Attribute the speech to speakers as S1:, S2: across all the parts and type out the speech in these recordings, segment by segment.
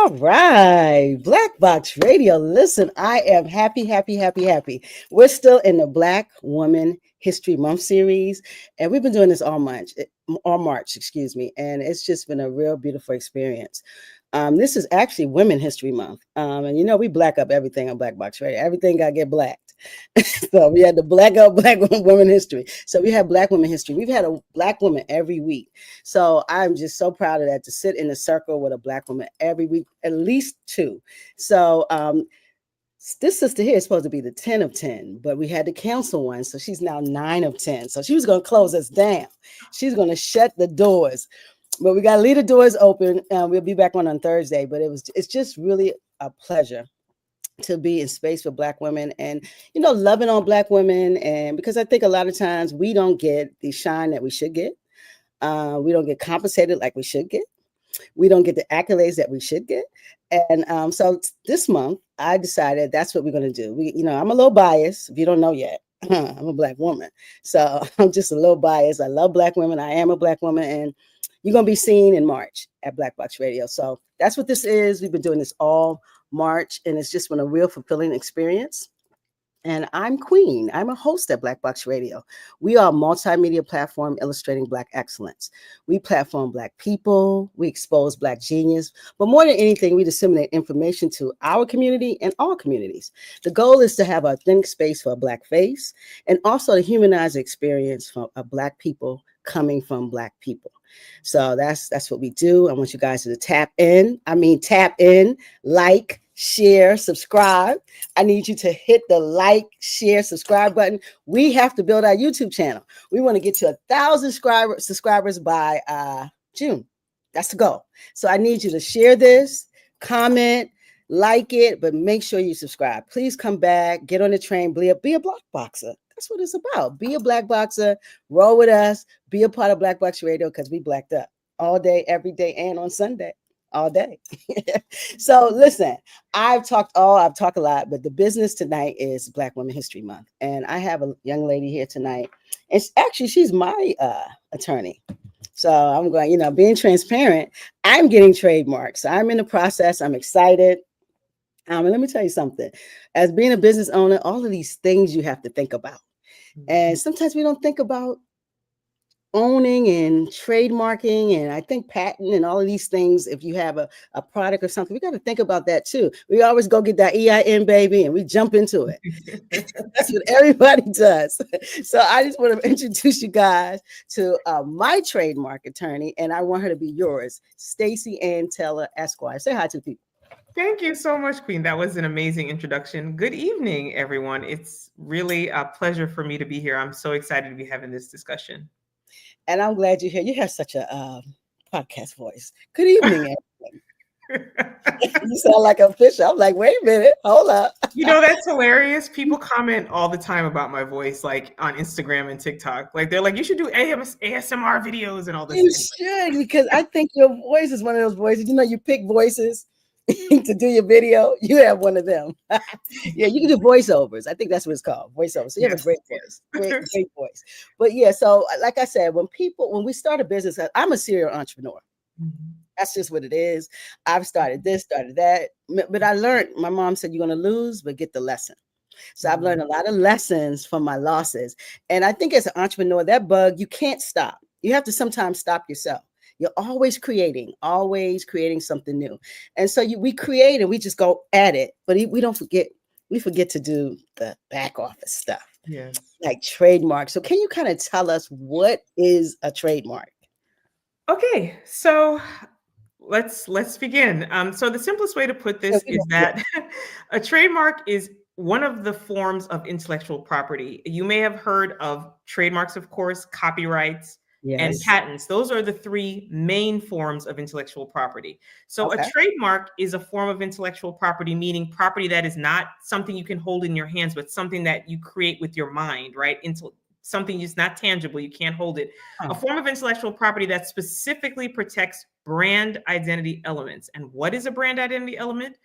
S1: All right, Black Box Radio. Listen, I am happy, happy, happy, happy. We're still in the Black Woman History Month series, and we've been doing this all March, excuse me, and it's just been a real beautiful experience. This is actually Women History Month, and we black up everything on Black Box Radio. Everything got to get blacked. So we had to black up Black women history. So we have Black women history. We've had a Black woman every week. So I'm just so proud of that, to sit in a circle with a Black woman every week, at least two. So this sister here is supposed to be the 10 of 10, but we had to cancel one. So she's now 9 of 10. So she was going to close us down. She's going to shut the doors. But we got to leave the doors open. We'll be back on Thursday. But it's just really a pleasure to be in space with Black women and, loving on Black women. And because I think a lot of times we don't get the shine that we should get. We don't get compensated like we should get. We don't get the accolades that we should get. And so this month, I decided that's what we're going to do. I'm a little biased, if you don't know yet. I'm a Black woman. So I'm just a little biased. I love Black women. I am a Black woman. And you're going to be seen in March at Black Box Radio. So that's what this is. We've been doing this all March, and it's just been a real fulfilling experience. And I'm Queen. I'm a host at Black Box Radio. We are a multimedia platform illustrating Black excellence. We platform Black people. We expose Black genius. But more than anything, we disseminate information to our community and all communities. The goal is to have an authentic space for a Black face, and also to humanize the experience for Black people coming from Black people. So that's what we do. I want you guys to tap in, like, share, subscribe. I need you to hit the like, share, subscribe button. We have to build our YouTube channel. We want to get to 1,000 subscribers by June. That's the goal. So I need you to share this, comment, like it, but make sure you subscribe. Please come back, get on the train, be a Black boxer. That's what it's about. Be a Black boxer, roll with us, be a part of Black Box Radio, because we blacked up all day, every day, and on Sunday. All day. So listen, I've talked a lot, but the business tonight is Black Women History Month. And I have a young lady here tonight. And she's my attorney. So I'm going, being transparent, I'm getting trademarks. I'm in the process. I'm excited. And let me tell you something. As being a business owner, all of these things you have to think about. And sometimes we don't think about owning and trademarking, and I think patent and all of these things. If you have a product or something, we got to think about that too. We always go get that EIN, baby, and we jump into it. That's what everybody does. So I just want to introduce you guys to my trademark attorney, and I want her to be yours, Stacey-Ann Taylor, Esquire. Say hi to the people.
S2: Thank you so much, Queen. That was an amazing introduction. Good evening, everyone. It's really a pleasure for me to be here. I'm so excited to be having this discussion.
S1: And I'm glad you're here. You have such a podcast voice. Good evening, everyone. You sound like a fisher. I'm like, wait a minute, hold up.
S2: That's hilarious. People comment all the time about my voice, like on Instagram and TikTok. Like they're like, you should do ASMR videos and all this.
S1: You should, because I think your voice is one of those voices. You pick voices to do your video. You have one of them. Yeah, you can do voiceovers. I think that's what it's called, voiceovers. So you have a great voice, great voice. But yeah, so like I said, when we start a business, I'm a serial entrepreneur. Mm-hmm. That's just what it is. I've started this, started that, but I learned. My mom said, "You're going to lose, but get the lesson." So I've learned a lot of lessons from my losses. And I think as an entrepreneur, that bug, you can't stop. You have to sometimes stop yourself. You're always creating something new. And so we create and we just go at it, but we forget to do the back office stuff.
S2: Yes.
S1: Like trademarks. So can you kind of tell us what is a trademark?
S2: Okay, so let's begin. So the simplest way to put this is that a trademark is one of the forms of intellectual property. You may have heard of trademarks, of course, copyrights, and patents. Those are the three main forms of intellectual property. So a trademark is a form of intellectual property, meaning property that is not something you can hold in your hands, but something that you create with your mind, right? Something that's not tangible, you can't hold it. A form of intellectual property that specifically protects brand identity elements. And what is a brand identity element?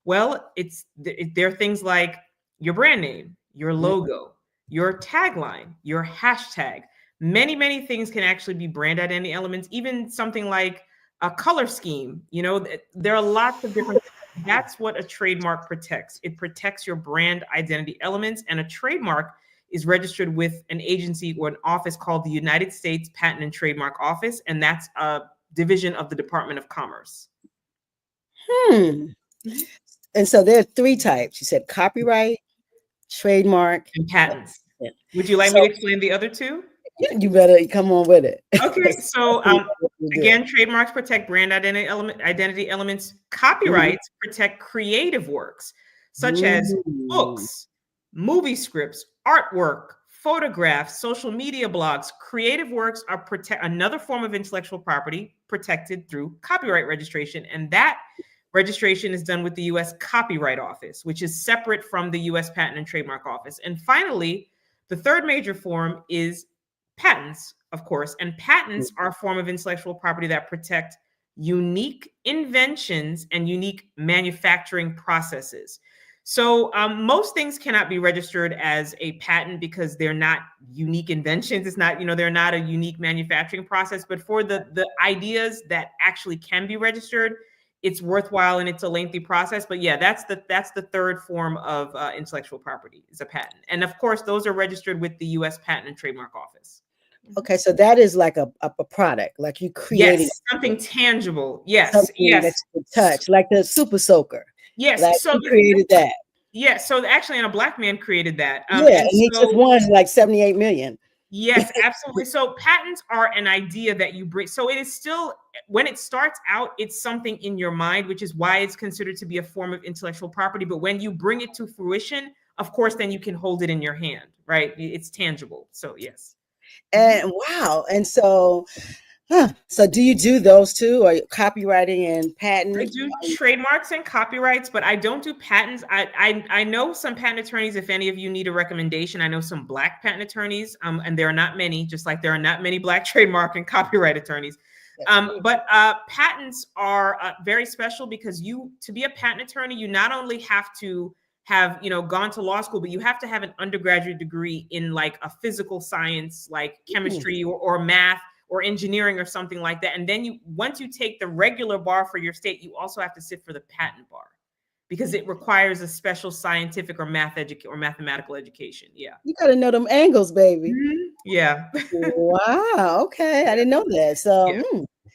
S2: Well, there are things like your brand name, your logo, your tagline, your hashtag. Many things can actually be brand identity elements. Even something like a color scheme. There are lots of different. That's what a trademark protects. It protects your brand identity elements, and a trademark is registered with an agency or an office called the United States Patent and Trademark Office, and that's a division of the Department of Commerce.
S1: And so there are three types. You said copyright, trademark,
S2: and patents. Would you like me to explain the other two?
S1: You better come on with it.
S2: Okay, so again, trademarks protect brand identity elements. Copyrights protect creative works, such as books, movie scripts, artwork, photographs, social media blogs. Creative works are another form of intellectual property protected through copyright registration, and that registration is done with the U.S. Copyright Office, which is separate from the U.S. Patent and Trademark Office. And finally, the third major form is patents, of course, and patents are a form of intellectual property that protect unique inventions and unique manufacturing processes. So most things cannot be registered as a patent because they're not unique inventions. It's not, they're not a unique manufacturing process, but for the ideas that actually can be registered, it's worthwhile and it's a lengthy process. But yeah, that's the third form of intellectual property is a patent. And of course, those are registered with the U.S. Patent and Trademark Office.
S1: Okay, so that is like a product, like you created
S2: something tangible. Yes,
S1: something that you can touch, like the Super Soaker.
S2: Yes,
S1: like
S2: so
S1: you created that.
S2: Yeah, so actually, and a Black man created that.
S1: And he just won like 78 million.
S2: Yes, absolutely. So patents are an idea that you bring. So it is still, when it starts out, it's something in your mind, which is why it's considered to be a form of intellectual property. But when you bring it to fruition, of course, then you can hold it in your hand, right? It's tangible. So yes.
S1: And wow. And so, so do you do those two, or copywriting and patent?
S2: I do trademarks and copyrights, but I don't do patents. I know some patent attorneys. If any of you need a recommendation, I know some Black patent attorneys, and there are not many, just like there are not many Black trademark and copyright attorneys. But patents are very special because to be a patent attorney, you not only have to have gone to law school, but you have to have an undergraduate degree in like a physical science, like chemistry or math or engineering or something like that. And then once you take the regular bar for your state, you also have to sit for the patent bar because it requires a special scientific or mathematical education. Yeah.
S1: You got to know them angles, baby.
S2: Yeah.
S1: Wow. Okay. I didn't know that. So,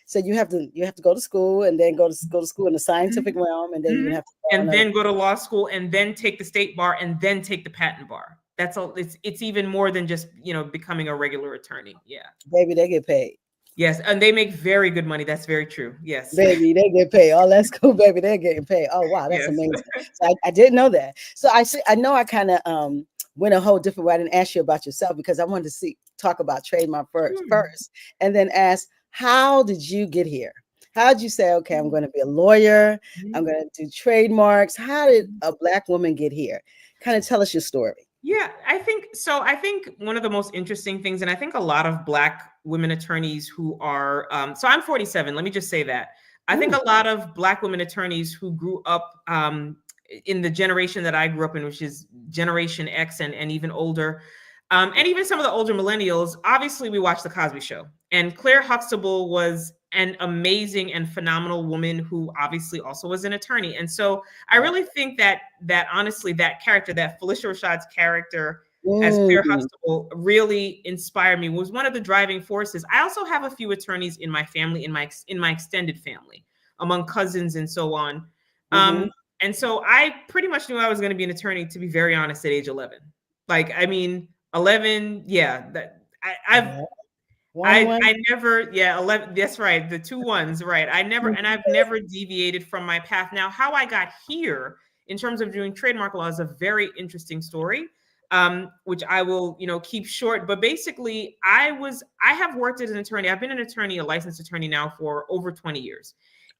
S1: so you have to go to school and then go to school in the scientific realm, and then you have to
S2: then go to law school and then take the state bar and then take the patent bar. That's all. It's even more than just becoming a regular attorney. Yeah,
S1: baby, they get paid.
S2: Yes, and they make very good money. That's very true. Yes,
S1: baby, they get paid. Oh, that's cool, baby. They're getting paid. Oh, wow, that's amazing. So I didn't know that. So I know I kind of went a whole different way. I didn't ask you about yourself because I wanted to talk about trademark first, and then ask, how did you get here? How did you say, okay, I'm going to be a lawyer. I'm going to do trademarks. How did a Black woman get here? Kind of tell us your story.
S2: Yeah, I think one of the most interesting things, and I think a lot of Black women attorneys who are, so I'm 47, let me just say that. I think a lot of Black women attorneys who grew up in the generation that I grew up in, which is Generation X and even older, and even some of the older millennials, obviously we watched The Cosby Show. And Claire Huxtable was an amazing and phenomenal woman who obviously also was an attorney. And so I really think that honestly, that character, that Felicia Rashad's character as Claire Huxtable really inspired me, was one of the driving forces. I also have a few attorneys in my family, in my extended family, among cousins and so on. And so I pretty much knew I was going to be an attorney, to be very honest, at age 11. Like, I mean, 11, yeah, I never, 11, that's right, the 2 ones, right. I've never deviated from my path. Now, how I got here in terms of doing trademark law is a very interesting story, which I will, keep short. But basically, I have worked as an attorney. I've been an attorney, a licensed attorney now for over 20 years.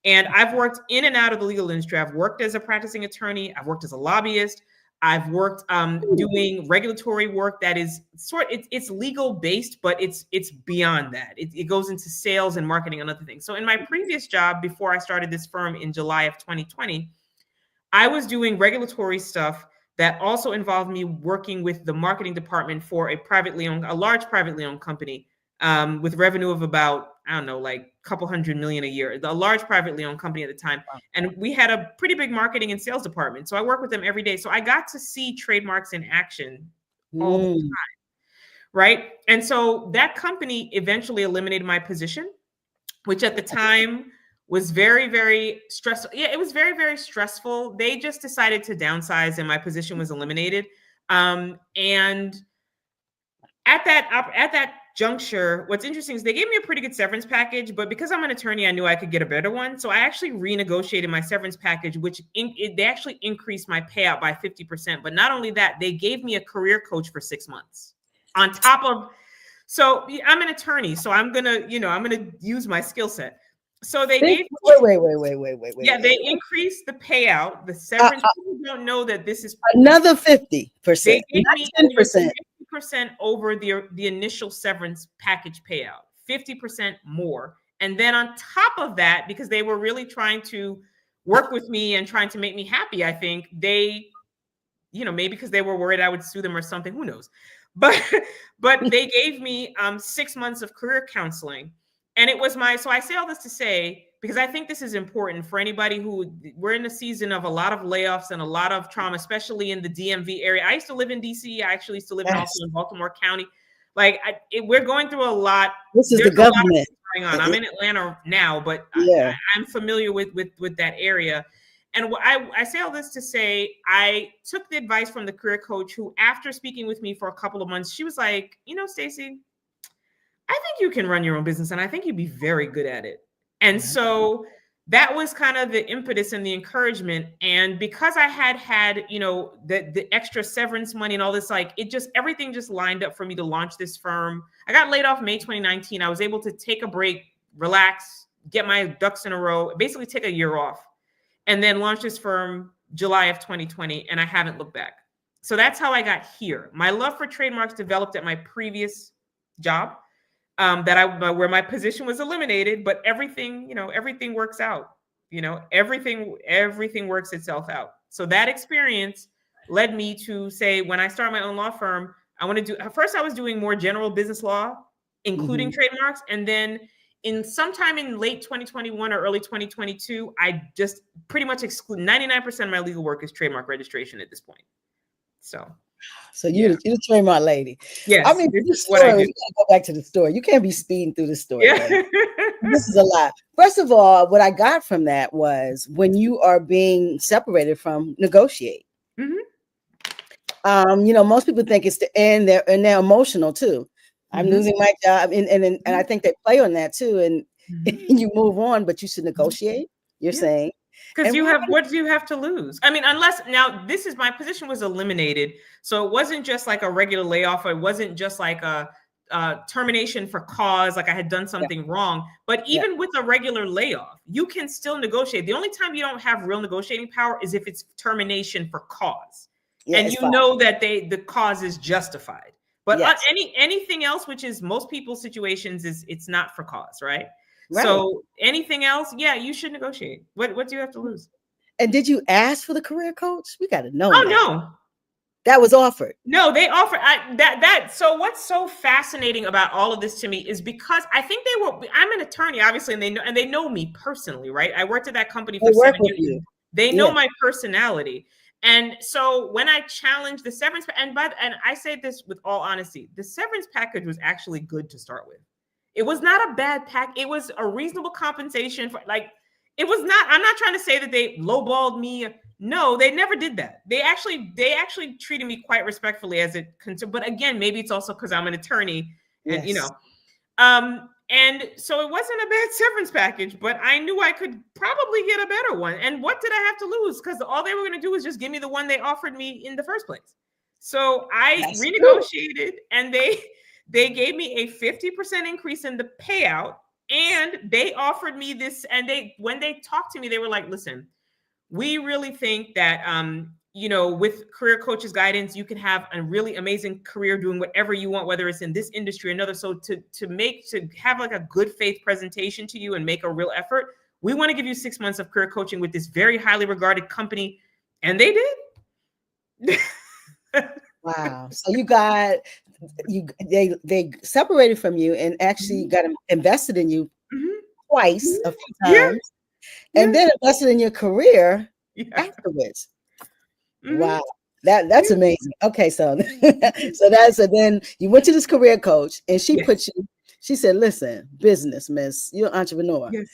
S2: And I've worked in and out of the legal industry. I've worked as a practicing attorney. I've worked as a lobbyist. I've worked doing regulatory work that is it's legal based, but it's beyond that. It goes into sales and marketing and other things. So in my previous job, before I started this firm in July of 2020, I was doing regulatory stuff that also involved me working with the marketing department for a large privately owned company with revenue of about I don't know, like a couple $100 million a year, a large privately owned company at the time. And we had a pretty big marketing and sales department. So I work with them every day. So I got to see Trademarks in action all the time. Right. And so that company eventually eliminated my position, which at the time was very, very stressful. Yeah, it was very, very stressful. They just decided to downsize and my position was eliminated. And at that juncture, what's interesting is they gave me a pretty good severance package, but because I'm an attorney, I knew I could get a better one. So I actually renegotiated my severance package, which they actually increased my payout by 50%. But not only that, they gave me a career coach for 6 months on top of. So I'm an attorney, so I'm gonna use my skill set. So they gave
S1: wait.
S2: Yeah, they increased the payout. The severance. People don't know that this is
S1: another 50%.
S2: They gave me
S1: 10%.
S2: 50% over the initial severance package payout, 50% more. And then on top of that, because they were really trying to work with me and trying to make me happy, I think they, maybe because they were worried I would sue them or something, who knows? But they gave me 6 months of career counseling. And it was so I say all this to say, because I think this is important for anybody we're in a season of a lot of layoffs and a lot of trauma, especially in the DMV area. I used to live in DC. I actually used to live also in Baltimore County. Like we're going through a lot.
S1: This is the government
S2: going on. I'm in Atlanta now, but I'm familiar with that area. And I say all this to say, I took the advice from the career coach who, after speaking with me for a couple of months, she was like, Stacey, I think you can run your own business and I think you'd be very good at it. And so that was kind of the impetus and the encouragement. And because I had, the extra severance money and all this, everything just lined up for me to launch this firm. I got laid off May 2019. I was able to take a break, relax, get my ducks in a row, basically take a year off, and then launch this firm July of 2020. And I haven't looked back. So that's how I got here. My love for trademarks developed at my previous job. Where my position was eliminated, but everything works out. Everything works itself out. So that experience led me to say, when I start my own law firm, I want to do. First, I was doing more general business law, including trademarks, and then sometime in late 2021 or early 2022, I just pretty much exclude 99% of my legal work is trademark registration at this point. So you're the trademark lady.
S1: Yes, I mean, this story, you gotta go back to the story. You can't be speeding through the story. Yeah. This is a lot. First of all, what I got from that was when you are being separated from negotiate. Most people think it's the end, and they're emotional too. I'm losing my job, and I think they play on that too. And you move on, but you should negotiate. You're saying.
S2: Because what do you have to lose? I mean, unless now my position was eliminated. So it wasn't just like a regular layoff. Or it wasn't just like a termination for cause, like I had done something wrong. But even with a regular layoff, you can still negotiate. The only time you don't have real negotiating power is if it's termination for cause. And know that the cause is justified. But anything else, which is most people's situations, it's not for cause, right? So anything else, you should negotiate. What do you have to lose?
S1: And did you ask for the career coach? We got to know.
S2: Oh, no.
S1: That was offered.
S2: No, they offered So what's so fascinating about all of this to me is because I think I'm an attorney, obviously, and they know me personally, right? I worked at that company for 7 years. They know my personality. And so when I challenged the severance, and I say this with all honesty, the severance package was actually good to start with. It was not a bad pack. It was a reasonable compensation for it was not. I'm not trying to say that they lowballed me. No, they never did that. They actually treated me quite respectfully as it concerned. But again, maybe it's also because I'm an attorney, and and so it wasn't a bad severance package. But I knew I could probably get a better one. And what did I have to lose? Because all they were going to do was just give me the one they offered me in the first place. So I renegotiated, and they gave me a 50% increase in the payout, and they offered me this. And when they talked to me, they were like, listen, we really think that, with career coaches guidance, you can have a really amazing career doing whatever you want, whether it's in this industry or another. So to have like a good faith presentation to you and make a real effort, we want to give you 6 months of career coaching with this very highly regarded company. And they did.
S1: Wow. So they separated from you and actually got invested in you twice, a few
S2: Yeah,
S1: times,
S2: yeah,
S1: and then invested in your career
S2: yeah.
S1: afterwards.
S2: Hmm.
S1: Wow. That's
S2: Yeah.
S1: amazing. Okay, so so then you went to this career coach and
S2: Yes.
S1: she said, listen, business, miss, you're an entrepreneur.
S2: Yes.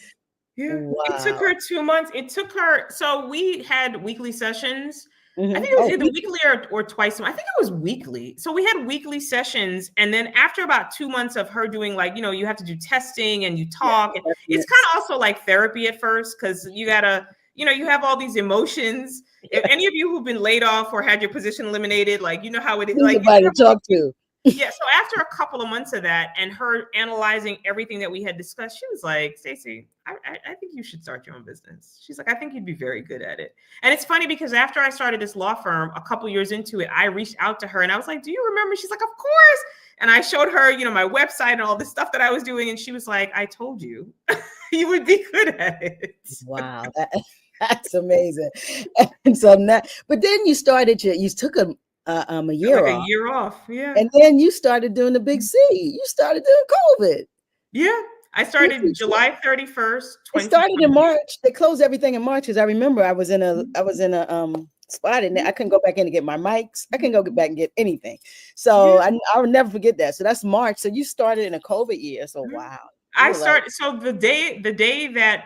S2: Yeah. It took
S1: Wow.
S2: her 2 months. It took her. So we had weekly sessions. I think
S1: Hmm.
S2: it was
S1: Oh,
S2: either weekly or twice. I think it was weekly. So we had weekly sessions. And then after about 2 months of her doing, like, you have to do testing and you
S1: yeah,
S2: talk. And it's kind
S1: assessments.
S2: of also like therapy at first, because you gotta, you have all these emotions. If
S1: Yeah.
S2: any of you who've been laid off or had your position eliminated, like, you know how it is,
S1: Need
S2: like,
S1: somebody to talk to.
S2: yeah. So after a couple of months of that and her analyzing everything that we had discussed, she was like, Stacey, I think you should start your own business. She's like, I think you'd be very good at it. And it's funny because after I started this law firm, a couple years into it, I reached out to her and I was like, do you remember? She's like, of course. And I showed her, my website and all the stuff that I was doing. And she was like, I told you, you would be good at it.
S1: Wow. That's amazing. And so now, but then you took a
S2: Like
S1: year
S2: a
S1: off,
S2: year off. Yeah.
S1: and then you started doing the big C. You started doing COVID.
S2: Yeah. I
S1: You
S2: started
S1: teach it.
S2: July 31st,
S1: It started in
S2: 2020.
S1: March. They closed everything in March because I remember I was in a spot and I couldn't go back in to get my mics. I couldn't go back and get anything. So
S2: Yeah.
S1: I'll never forget that. So that's March. So you started in a COVID year. So
S2: Mhm.
S1: wow. You
S2: I
S1: were like,
S2: started, so the day that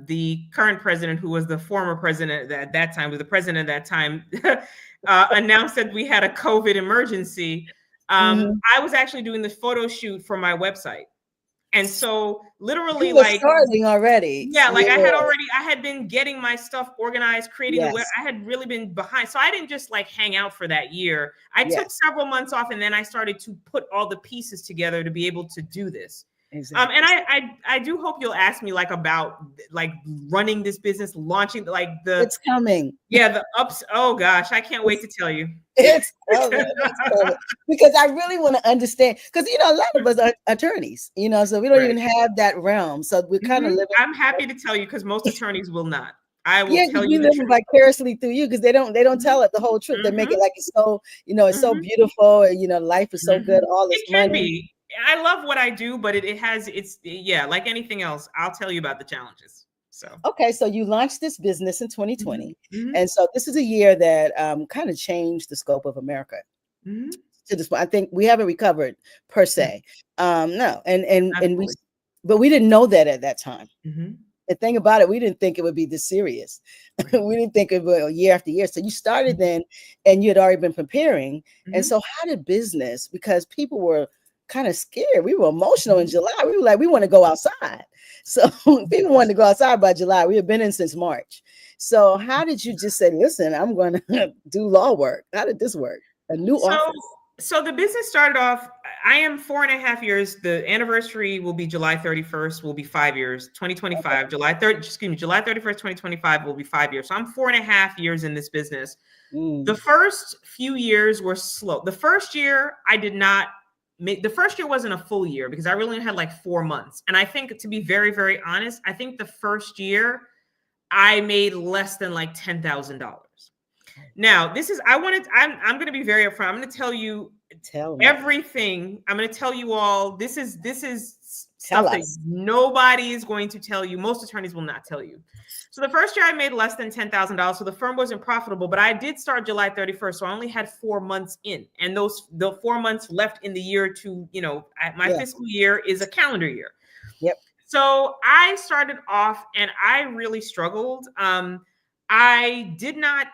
S2: the current president, who was the former president at that time, was the president at that time, announced that we had a COVID emergency.
S1: mhm.
S2: I was actually doing the photo shoot for my website, and so literally,
S1: You were
S2: like,
S1: starting already.
S2: yeah, like
S1: Yeah.
S2: I had been getting my stuff organized, creating the web.
S1: Yes.
S2: I had really been behind. So I didn't just like hang out for that year. I took
S1: Yes.
S2: several months off and then I started to put all the pieces together to be able to do this. And
S1: Exactly.
S2: I do hope you'll ask me like about like running this business, launching, like
S1: It's coming.
S2: the ups. Oh gosh, I can't wait to tell you.
S1: It's coming. It's coming. Because I really want to understand. Because a lot of us are attorneys. So we don't
S2: Right.
S1: even have that realm. So we're kind of
S2: Mhm.
S1: living.
S2: I'm happy to tell you because most attorneys will not. I will
S1: Yeah,
S2: tell
S1: we
S2: you the
S1: live
S2: truth.
S1: vicariously through you because they don't
S2: Mhm.
S1: tell it the whole truth. They make it
S2: Mhm.
S1: like it's so
S2: Mhm.
S1: beautiful, and life is so good,
S2: Mhm.
S1: all this
S2: It can
S1: money.
S2: be. I love what I do, but it's yeah, like anything else. I'll tell you about the challenges. So.
S1: Okay, so you launched this business in
S2: Mhm.
S1: 2020,
S2: Mhm.
S1: and so this is a year that kind of changed the scope of America
S2: Mhm.
S1: to this point. I think we haven't recovered per
S2: No,
S1: se. No, and we,
S2: absolutely.
S1: but we didn't know that at that time.
S2: Mhm.
S1: The thing about it, we didn't think it would be this serious.
S2: Right.
S1: We didn't think it would year after year. So you started
S2: Mhm.
S1: then, and you had already been preparing. And
S2: Mhm.
S1: so, how did business? Because people were kind of scared. We were emotional in
S2: Mhm.
S1: July. We were like, we want to go outside. So people wanted to go outside by July. We had been in since March. So how did you just say, listen, I'm going to do law work? How did this work? A new
S2: So,
S1: office.
S2: so the business started off. I am 4.5 years. The anniversary will be July 31st. Will be 5 years. 2025. July 3rd. Excuse me. July 31st. 2025 will be 5 years. So I'm 4.5 years in this business. The
S1: Mm,
S2: first few years were slow. The first year I did not make. The first year wasn't a full year because I really only had like 4 months. And I think, to be very, very honest, I think the first year I made less than like $10,000. Now, this is, I'm going to be very upfront. I'm going to tell you
S1: tell me.
S2: everything. I'm going to tell you all. This is
S1: Tell
S2: stuff that
S1: us.
S2: nobody is going to tell you. Most attorneys will not tell you. So the first year I made less than $10,000. So the firm wasn't profitable, but I did start July 31st. So I only had 4 months in, and the 4 months left in the year to, my
S1: Yeah.
S2: fiscal year is a calendar year.
S1: Yep.
S2: So I started off and I really struggled. I did not,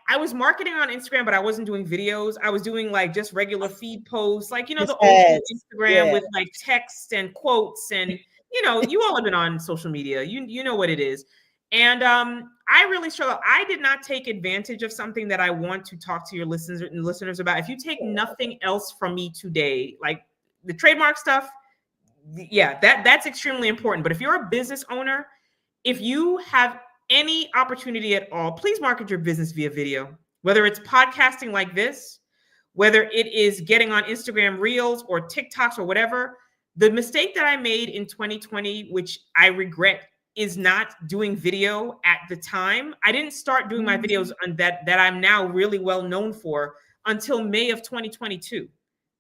S2: I was marketing on Instagram, but I wasn't doing videos. I was doing like just regular feed posts, like,
S1: Just
S2: the old school
S1: ads.
S2: Instagram
S1: Yeah.
S2: with like text and quotes. And, you all have been on social media. You know what it is. And I really struggled. I did not take advantage of something that I want to talk to your listeners about. If you take nothing else from me today, like the trademark stuff, yeah, that's extremely important. But if you're a business owner, if you have any opportunity at all, please market your business via video, whether it's podcasting like this, whether it is getting on Instagram Reels or TikToks or whatever. The mistake that I made in 2020, which I regret, is not doing video at the time. I didn't start doing my videos on that I'm now really well known for until May of 2022.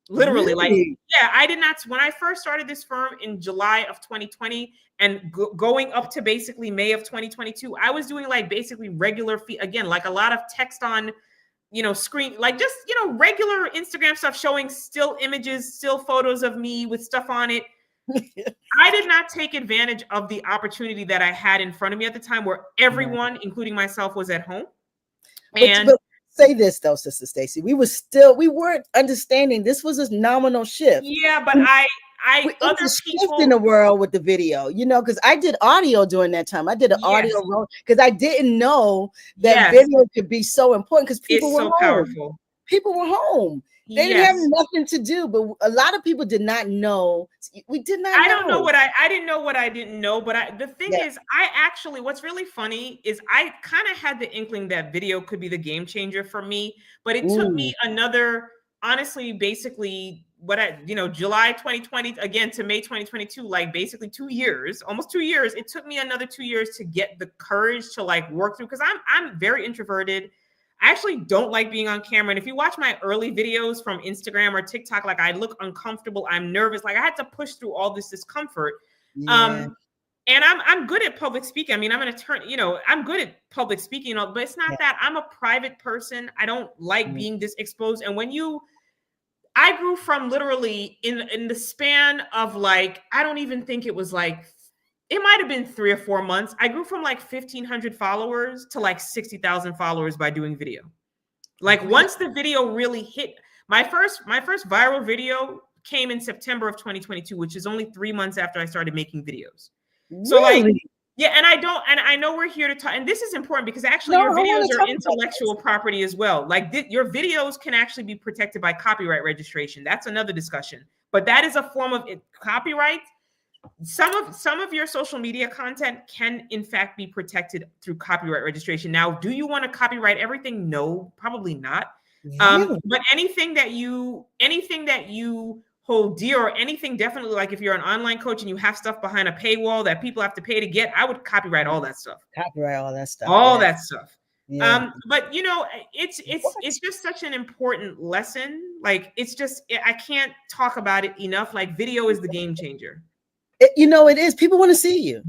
S2: Literally, like,
S1: Really?
S2: yeah, I did not. When I first started this firm in July of 2020 and going up to basically May of 2022, I was doing like basically regular again, like a lot of text on, screen, like just, regular Instagram stuff showing still images, still photos of me with stuff on it. I did not take advantage of the opportunity that I had in front of me at the time where everyone, including myself, was at home.
S1: But say this though, Sister Stacey, we weren't understanding this was a nominal shift.
S2: Yeah, but
S1: it's a shift in the world with the video, because I did audio during that time. I did an audio role because I didn't know that video could be so important because people were home.
S2: Powerful.
S1: People were home. They didn't have nothing to do, but a lot of people did not know. We did not know.
S2: I don't know what I didn't know what I didn't know, but the thing is, what's really funny is I kind of had the inkling that video could be the game changer for me, but it took me another, honestly, basically July 2020 again to May 2022, like basically 2 years, almost 2 years. It took me another 2 years to get the courage to like work through, because I'm very introverted. I actually don't like being on camera. And if you watch my early videos from Instagram or TikTok, like I look uncomfortable, I'm nervous. Like I had to push through all this discomfort. And I'm good at public speaking. I mean, I'm an attorney, I'm good at public speaking, but it's not that. I'm a private person. I don't like being this exposed. And I grew from literally in the span of like, I don't even think it was like, it might have been 3 or 4 months. I grew from like 1,500 followers to like 60,000 followers by doing video. Like once the video really hit, my first viral video came in September of 2022, which is only 3 months after I started making videos. So like, yeah, and I know we're here to talk, and this is important because actually your videos are intellectual property as well. Like your videos can actually be protected by copyright registration. That's another discussion, but that is a form of copyright. Some of your social media content can in fact be protected through copyright registration. Now, do you want to copyright everything? No, probably not. But anything that you hold dear, or anything, definitely, like if you're an online coach and you have stuff behind a paywall that people have to pay to get, I would copyright all that stuff. That stuff. Yeah. But it's just such an important lesson. Like I can't talk about it enough. Like video is the game changer.
S1: It is. People want to see you.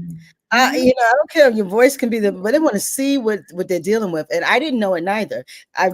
S1: I don't care if your voice can be but they want to see what they're dealing with. And I didn't know it neither.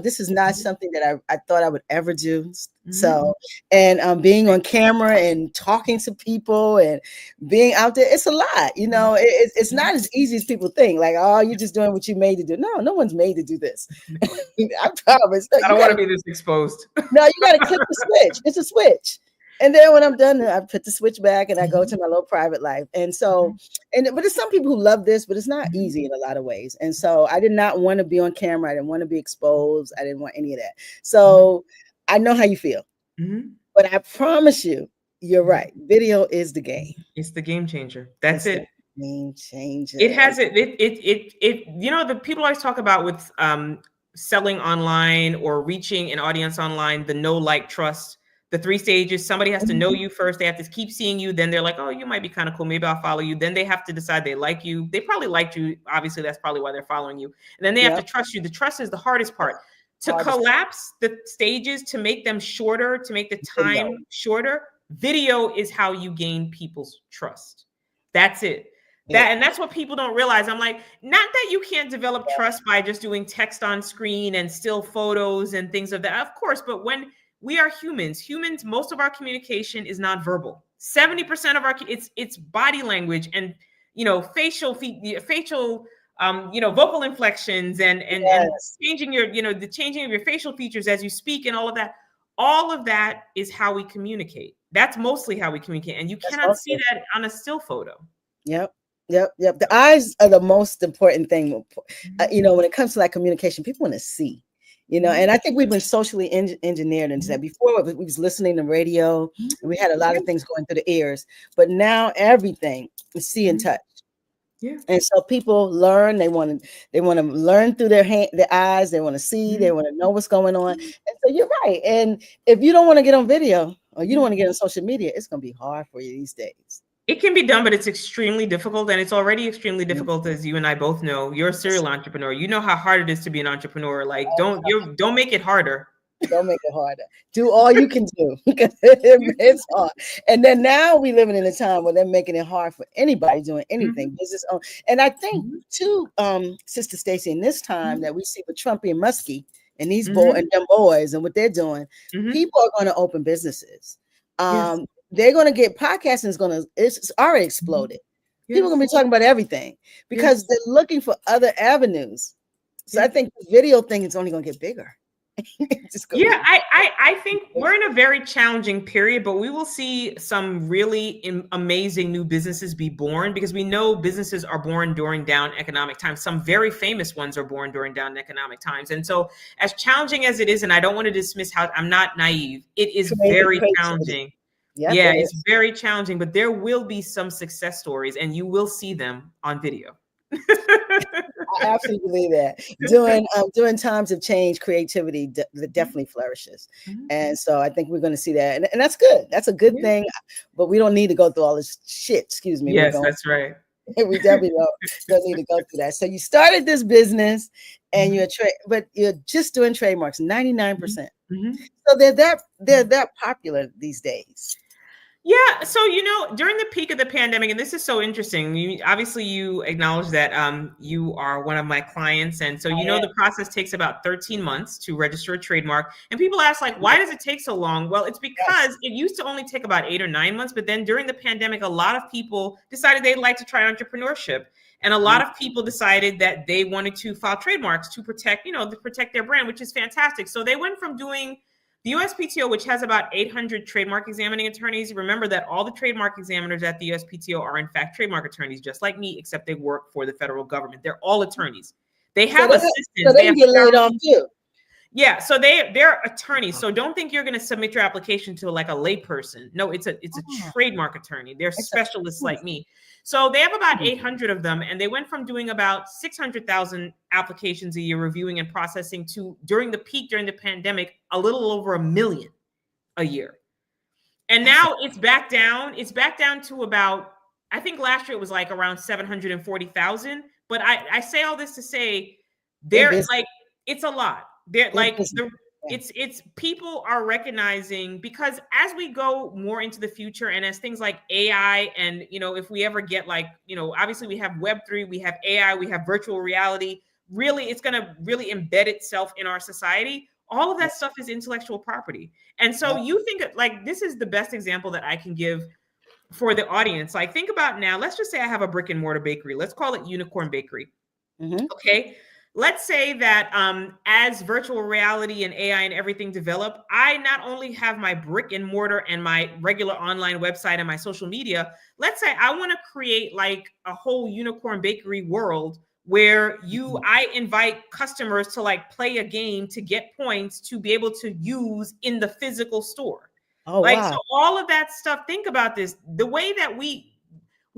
S1: This is not something that I thought I would ever do. So, and being on camera and talking to people and being out there, it's a lot. It's not as easy as people think. Like, oh, you're just doing what you made to do. No one's made to do this. I promise.
S2: I don't want to be this exposed.
S1: No, you got to click the switch. It's a switch. And then when I'm done, I put the switch back and I go to my little private life. And so, but there's some people who love this, but it's not easy in a lot of ways. And so I did not want to be on camera. I didn't want to be exposed. I didn't want any of that. So I know how you feel, but I promise you're right. Video is the game.
S2: It's the game changer. That's it.
S1: Game changer.
S2: It has it. The people always talk about with selling online or reaching an audience online, the know, like, trust. The 3 stages. Somebody has to know you first. They have to keep seeing you. Then they're like, oh, you might be kind of cool. Maybe I'll follow you. Then they have to decide they like you. They probably liked you. Obviously, that's probably why they're following you. And then they have to trust you. The trust is the hardest part. To collapse the stages, to make them shorter, to make the time shorter, video is how you gain people's trust. That's it. And that's what people don't realize. I'm like, not that you can't develop trust by just doing text on screen and still photos and things of that. Of course, but when we are humans, most of our communication is nonverbal. 70% of our it's body language and facial vocal inflections and changing the changing of your facial features as you speak and all of that. All of that is how we communicate. That's mostly how we communicate, and you cannot see that on a still photo.
S1: Yep. The eyes are the most important thing. When it comes to like communication, people want to see. And I think we've been socially engineered into that. Before we was listening to radio, and we had a lot of things going through the ears, but now everything is see and touch. Yeah. And so people learn. They want to learn through their eyes. They want to see. They want to know what's going on. And so you're right. And if you don't want to get on video or you don't want to get on social media, it's going to be hard for you these days.
S2: It can be done, but it's extremely difficult, and it's already extremely difficult, as you and I both know. You're a serial entrepreneur. You know how hard it is to be an entrepreneur. Like, don't make it harder.
S1: Don't make it harder. Do all you can do because it's hard. And then now we living in a time where they're making it hard for anybody doing anything.
S2: Mhm.
S1: Business own. And I think
S2: Mhm.
S1: too, Sister Stacey, in this time
S2: Mhm.
S1: that we see with Trumpy and Muskie and these boys
S2: Mhm.
S1: and them boys and what they're doing,
S2: Mhm.
S1: people are going to open businesses.
S2: Yes.
S1: They're going to get podcasting is going to it's already
S2: Mhm.
S1: exploded. People are going to
S2: Yes.
S1: be talking about everything because
S2: Yes.
S1: they're looking for other avenues. So I
S2: Yes.
S1: think the video thing is only going to get bigger. It's just going to
S2: Yeah,
S1: get
S2: I think we're in a very challenging period, but we will see some really amazing new businesses be born because we know businesses are born during down economic times. Some very famous ones are born during down economic times. And so as challenging as it is, and I don't want to dismiss how I'm not naive, it is very
S1: creativity.
S2: challenging.
S1: Yep,
S2: Yeah,
S1: it
S2: it's
S1: is.
S2: very challenging, but there will be some success stories and you will see them on video.
S1: I absolutely believe that. During times of change, creativity definitely flourishes.
S2: Mhm.
S1: And so I think we're going to see that. And that's good. That's a good
S2: Yeah.
S1: thing. But we don't need to go through all this shit. Excuse me. We're
S2: Yes,
S1: going.
S2: that's right.
S1: We definitely don't need to go through that. So you started this business and
S2: Mhm.
S1: but you're just doing trademarks,
S2: Mhm.
S1: 99%.
S2: Mhm.
S1: So they're that popular these days.
S2: Yeah, so during the peak of the pandemic, and this is so interesting. You acknowledge that you are one of my clients, and so
S1: I
S2: the process takes about 13 months to register a trademark. And people ask, like, why does it take so long? Well, it's
S1: Yes.
S2: because it used to only take about 8 or 9 months, but then during the pandemic, a lot of people decided they'd like to try entrepreneurship, and a lot of people decided that they wanted to file trademarks to protect, to protect their brand, which is fantastic. So they went from doing the USPTO, which has about 800 trademark examining attorneys. Remember that all the trademark examiners at the USPTO are in fact trademark attorneys, just like me, except they work for the federal government. They're all attorneys. They
S1: So
S2: have assistants.
S1: they
S2: They
S1: can
S2: have
S1: get laid off too.
S2: yeah, so they're attorneys. So don't think you're going to submit your application to like a layperson. No, it's a
S1: Oh,
S2: trademark attorney. They're
S1: it's
S2: specialists
S1: a,
S2: like me. So they have about 800 of them, and they went from doing about 600,000 applications a year, reviewing and processing, to during the pandemic, a little over 1 million a year. And
S1: that's a
S2: now it's back down. It's back down to about, I think last year it was like around 740,000. But I say all this to say
S1: they're
S2: they're
S1: busy.
S2: like, it's a lot. They're
S1: They're
S2: like
S1: busy. Yeah.
S2: it's people are recognizing, because as we go more into the future and as things like AI and if we ever get like, obviously we have Web3, we have AI, we have virtual reality, really it's going to really embed itself in our society. All of
S1: Yeah.
S2: that stuff is intellectual property. And so
S1: Yeah.
S2: you think like this is the best example that I can give for the audience. Like think about now, let's just say I have a brick and mortar bakery. Let's call it Unicorn Bakery.
S1: Mm-hmm.
S2: Okay. Let's say that as virtual reality and AI and everything develop, I not only have my brick and mortar and my regular online website and my social media. Let's say I want to create like a whole unicorn bakery world where I invite customers to like play a game to get points to be able to use in the physical store.
S1: Oh
S2: Like, so
S1: wow.
S2: all of that stuff, think about this. The way that we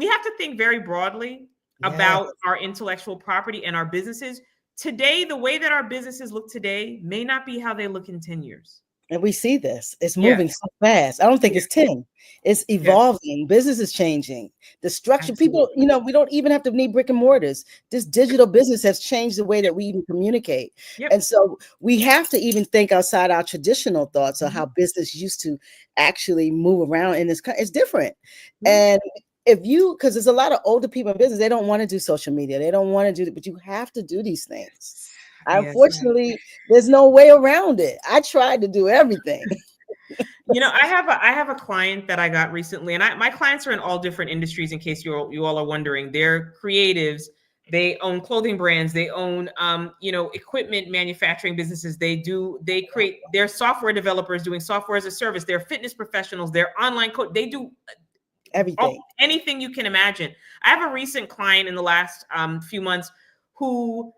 S2: have to think very broadly
S1: Yes.
S2: about our intellectual property and our businesses. Today, the way that our businesses look today may not be how they look in 10 years.
S1: And we see this. It's
S2: Yes.
S1: moving so fast. I don't think
S2: Yes.
S1: it's 10. It's
S2: Yes.
S1: evolving. Business is changing. The structure, people,
S2: Absolutely.
S1: we don't even have to need brick and mortars. This digital business has changed the way that we even communicate.
S2: Yep.
S1: And so we have to even think outside our traditional thoughts of
S2: Mhm.
S1: how business used to actually move around in this country. It's different.
S2: Mhm.
S1: And because there's a lot of older people in business, they don't want to do social media. They don't want to do it, but you have to do these things.
S2: Yes.
S1: Unfortunately, there's no way around it. I tried to do everything.
S2: I have a client that I got recently, and my clients are in all different industries. In case you all are wondering, they're creatives. They own clothing brands. They own equipment manufacturing businesses. They create. They're software developers doing software as a service. They're fitness professionals. They're online coach. They do
S1: Everything.
S2: anything you can imagine. I have a recent client in the last few months who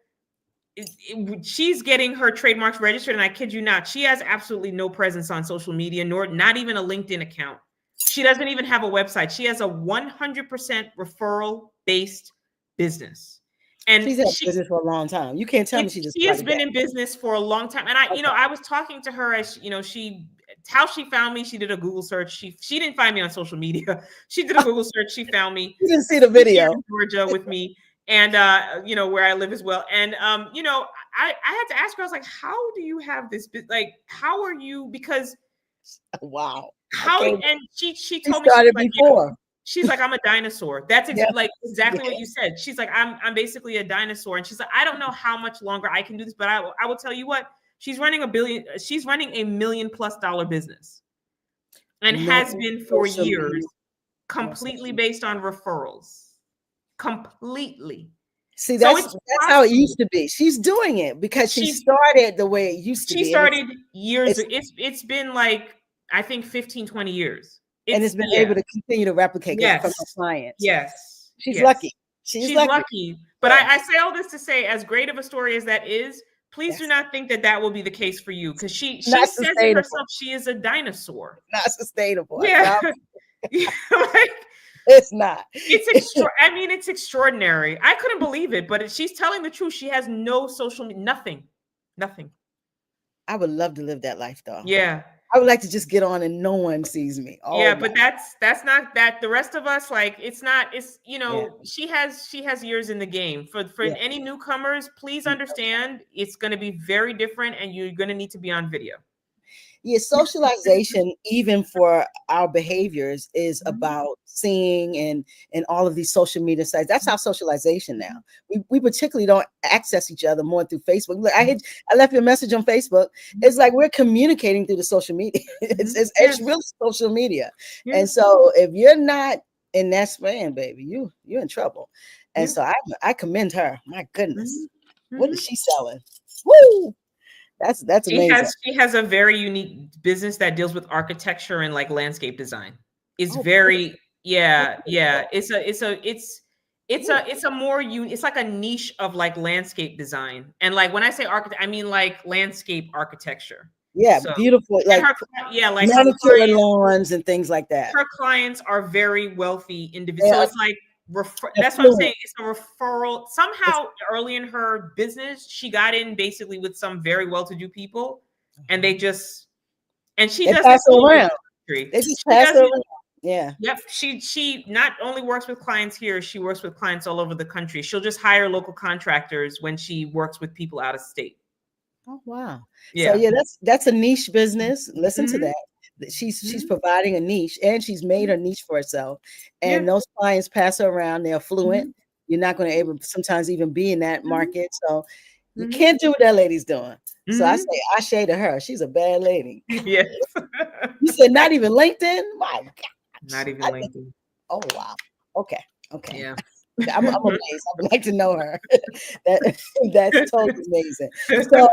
S2: she's getting her trademarks registered, and I kid you not, she has absolutely no presence on social media, nor not even a LinkedIn account. She doesn't even have a website. She has a 100% referral based business. And
S1: She's in business for a long time. You can't tell me she just
S2: she has
S1: started
S2: been
S1: that.
S2: in business for a long time. And I was talking to her as how she found me. She did a Google search. She didn't find me on social media. She did a Google search. She found me.
S1: You didn't see the
S2: She's here
S1: video.
S2: in Georgia with me, and where I live as well. And I had to ask her, I was like, how do you have this? Like, how are you? Because
S1: wow.
S2: how,
S1: Okay.
S2: and she
S1: She
S2: told me,
S1: started before.
S2: she's like, I'm a dinosaur. That's
S1: Yeah.
S2: like exactly
S1: Yeah.
S2: what you said. She's like, I'm basically a dinosaur. And she's like, I don't know how much longer I can do this, but I will tell you what, she's running $1 million+ business and
S1: No
S2: has been for
S1: social
S2: years,
S1: media.
S2: completely based on referrals. Completely.
S1: See,
S2: So
S1: that's
S2: it's
S1: how it
S2: possible.
S1: used to be. She's doing it because she
S2: She
S1: started the way it used to
S2: she
S1: be. And
S2: started years
S1: it's
S2: it's been like, I think 15, 20 years.
S1: it's been able to continue to replicate it from her
S2: Yes.
S1: clients.
S2: Yes.
S1: She's
S2: Yes.
S1: lucky. She's
S2: She's
S1: lucky.
S2: lucky. But
S1: Yeah.
S2: I say all this to say, as great of a story as that is, please do
S1: Yes.
S2: not think that will be the case for you, because she
S1: Not
S2: says it
S1: sustainable.
S2: herself. She is a dinosaur.
S1: Not sustainable. I
S2: Yeah.
S1: promise.
S2: Like,
S1: It's not.
S2: I mean, it's extraordinary. I couldn't believe it, but she's telling the truth. She has no social media, nothing.
S1: I would love to live that life, though.
S2: Yeah.
S1: I would like to just get on and no one sees me. Oh,
S2: Yeah, but that's not that. The rest of us, like, it's not. It's
S1: yeah.
S2: she has years in the game. For
S1: Yeah.
S2: any newcomers, please understand it's going to be very different, and you're going to need to be on video.
S1: Yeah, socialization, even for our behaviors, is about seeing and all of these social media sites. That's our socialization now. We particularly don't access each other more through Facebook. Look, I left you a message on Facebook. It's like we're communicating through the social media. It's real social media. And so if you're not in that span, baby, you're in trouble. And so I commend her. My goodness, what is she selling? Woo! That's amazing.
S2: She has a very unique business that deals with architecture and like landscape design. It's
S1: Oh,
S2: very yeah. It's a more it's like a niche of like landscape design. And like when I say architect, I mean like landscape architecture.
S1: Yeah,
S2: So,
S1: beautiful, like
S2: like
S1: manicured lawns and things like that.
S2: Her clients are very wealthy individuals. So it's like that's what I'm saying. It's a referral. Somehow early in her business, she got in basically with some very well-to-do people, and she does
S1: pass around. They just pass around. Yeah.
S2: Yep. She not only works with clients here, she works with clients all over the country. She'll just hire local contractors when she works with people out of state.
S1: Oh wow.
S2: Yeah.
S1: So yeah, that's a niche business. Listen to that. She's providing a niche, and she's made a niche for herself. And those clients pass her around. They're affluent. You're not going to able sometimes even be in that market. So you can't do what that lady's doing. So I say ashe to her. She's a bad lady.
S2: Yes.
S1: You said not even LinkedIn? My God.
S2: Not even LinkedIn.
S1: Oh wow. Okay.
S2: Yeah.
S1: I'm amazed. I would like to know her. That's totally amazing. So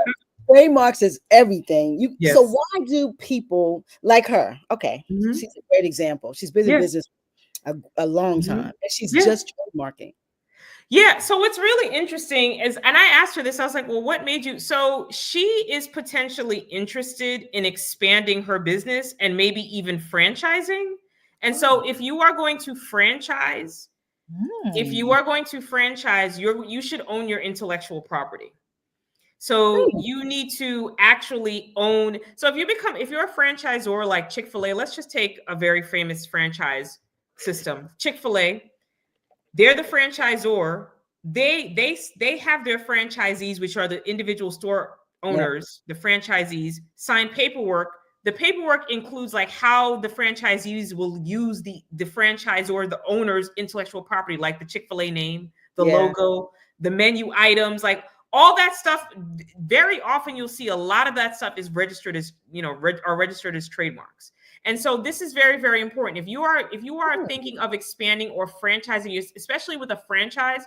S1: Trademarks is everything. So why do people like her? Okay, she's a great example. She's been in business a long time, and she's just trademarking.
S2: Yeah. So what's really interesting is, and I asked her this, I was like, well, what made you? So she is potentially interested in expanding her business and maybe even franchising. And so if you are going to franchise, you should own your intellectual property. So you need to actually own. So if you're a franchisor like Chick-fil-A, let's just take a very famous franchise system. Chick-fil-A, they're the franchisor. They have their franchisees, which are the individual store owners, the franchisees, sign paperwork. The paperwork includes like how the franchisees will use the franchisor, the owner's intellectual property, like the Chick-fil-A name, the logo, the menu items, like all that stuff. Very often you'll see a lot of that stuff is registered as, are registered as trademarks. And so this is very, very important. If you are thinking of expanding or franchising, especially with a franchise,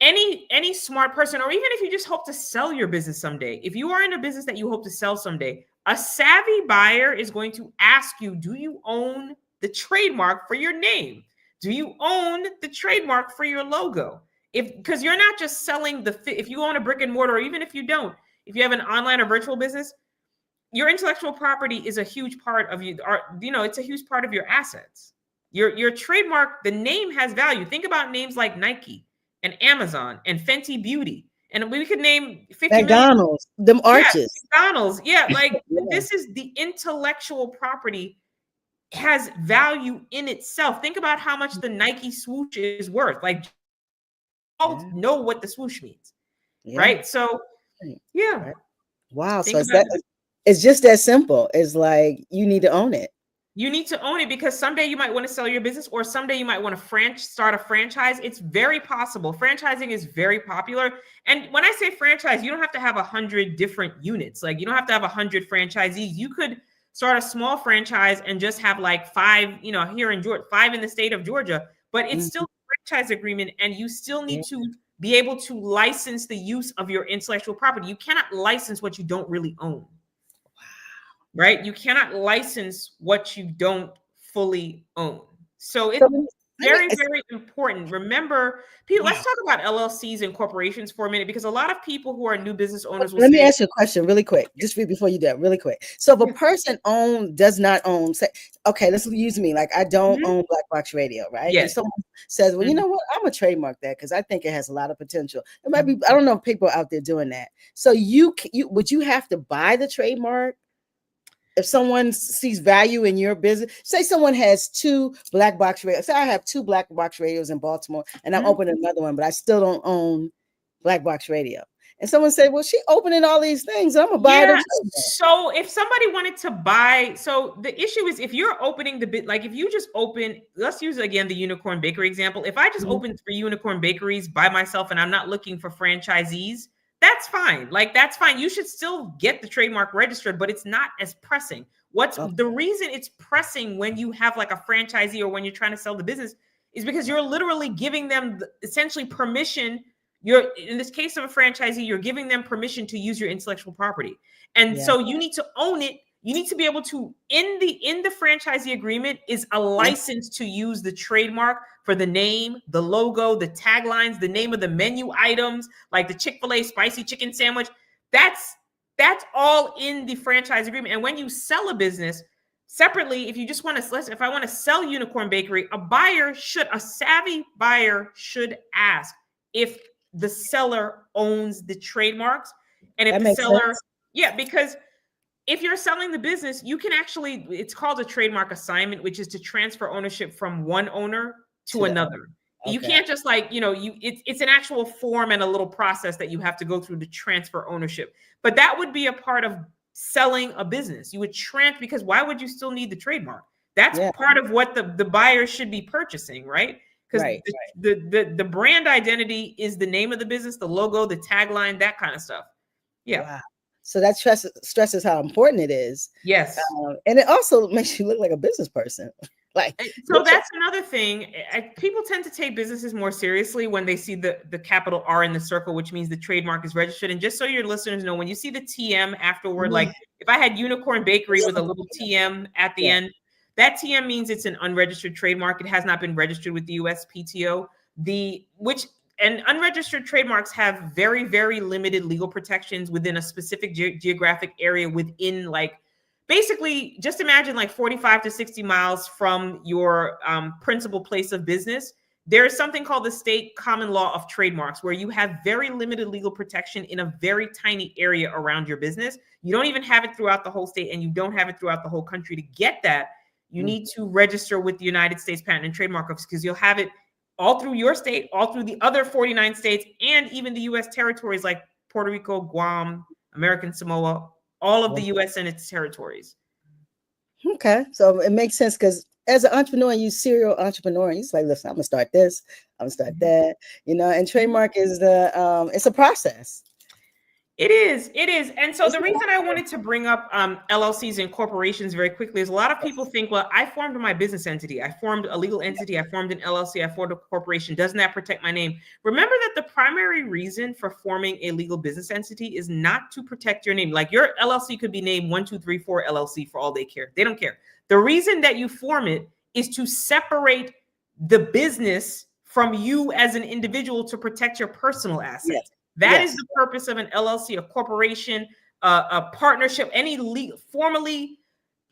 S2: any smart person, or even if you just hope to sell your business someday, if you are in a business that you hope to sell someday, a savvy buyer is going to ask you, do you own the trademark for your name? Do you own the trademark for your logo? Because you're not just selling if you own a brick and mortar, or even if you don't, if you have an online or virtual business, your intellectual property is a huge part of you. It's a huge part of your assets. Your trademark, the name has value. Think about names like Nike and Amazon and Fenty Beauty. And we could name 50
S1: McDonald's, them arches.
S2: McDonald's. Yeah, like this is the intellectual property has value in itself. Think about how much the Nike swoosh is worth. Like, all know what the swoosh means, right? So
S1: Right.
S2: Yeah.
S1: Right. Wow.
S2: Think
S1: So
S2: about it.
S1: it's just that simple. It's like you need to own it.
S2: You need to own it because someday you might want to sell your business or someday you might want to start a franchise. It's very possible. Franchising is very popular. And when I say franchise, you don't have to have 100 different units. Like you don't have to have 100 franchisees. You could start a small franchise and just have like 5, here in Georgia, 5 in the state of Georgia, but it's still a franchise agreement and you still need to be able to license the use of your intellectual property. You cannot license what you don't really own. Right? You cannot license what you don't fully own. So it's very, very important. Remember, people, let's talk about LLCs and corporations for a minute, because a lot of people who are new business owners will
S1: Let
S2: say,
S1: me ask you a question really quick, just before you do that, really quick. So if a person does not own, say, okay, let's use me, like I don't own Black Box Radio, right?
S2: Yes.
S1: And someone says, well, you know what, I'm gonna trademark that because I think it has a lot of potential. It might be, I don't know if people out there doing that. So you would you have to buy the trademark? If someone sees value in your business, say someone has 2 Black Box radios. Say I have 2 Black Box radios in Baltimore and I'm opening another one, but I still don't own Black Box Radio. And someone said, well, she opening all these things. I'm going to buy them.
S2: So if somebody wanted to buy, so the issue is if you're opening the bit, like if you just open, let's use again the Unicorn Bakery example. If I just open 3 Unicorn Bakeries by myself and I'm not looking for franchisees, that's fine. Like, that's fine. You should still get the trademark registered, but it's not as pressing. What's the reason it's pressing when you have like a franchisee or when you're trying to sell the business is because you're literally giving them essentially permission. You're, in this case of a franchisee, you're giving them permission to use your intellectual property. And so you need to own it. You need to be able to, in the franchisee agreement is a license to use the trademark for the name, the logo, the taglines, the name of the menu items, like the Chick-fil-A spicy chicken sandwich. That's all in the franchise agreement. And when you sell a business separately, if you just want to, if I want to sell Unicorn Bakery, a savvy buyer should ask if the seller owns the trademarks. And if the seller, because if you're selling the business, you can actually, it's called a trademark assignment, which is to transfer ownership from one owner to another. You can't just like, it's an actual form and a little process that you have to go through to transfer ownership. But that would be a part of selling a business. You would because why would you still need the trademark? That's part of what the buyer should be purchasing, right? Because the brand identity is the name of the business, the logo, the tagline, that kind of stuff. Yeah.
S1: Wow. So that stresses how important it is.
S2: Yes.
S1: And it also makes you look like a business person.
S2: So that's another thing. People tend to take businesses more seriously when they see the capital R in the circle, which means the trademark is registered. And just so your listeners know, when you see the TM afterward, like if I had Unicorn Bakery with a little TM at the end, that TM means it's an unregistered trademark. It has not been registered with the USPTO. And unregistered trademarks have very, very limited legal protections within a specific geographic area within, like, basically, just imagine like 45 to 60 miles from your principal place of business. There is something called the state common law of trademarks, where you have very limited legal protection in a very tiny area around your business. You don't even have it throughout the whole state, and you don't have it throughout the whole country. To get that, you need to register with the United States Patent and Trademark Office, because you'll have it all through your state, all through the other 49 states, and even the U.S. territories like Puerto Rico, Guam, American Samoa, all of the U.S. and its territories.
S1: Okay. So it makes sense, because as an entrepreneur, you serial entrepreneur, and you're like, listen, I'm going to start this, I'm going to start that, and trademark is it's a process.
S2: It is. And so the reason I wanted to bring up LLCs and corporations very quickly is a lot of people think, well, I formed my business entity. I formed a legal entity. I formed an LLC. I formed a corporation. Doesn't that protect my name? Remember that the primary reason for forming a legal business entity is not to protect your name. Like, your LLC could be named 1234 LLC for all they care. They don't care. The reason that you form it is to separate the business from you as an individual, to protect your personal assets. Yes. That is the purpose of an LLC, a corporation, a partnership, any formally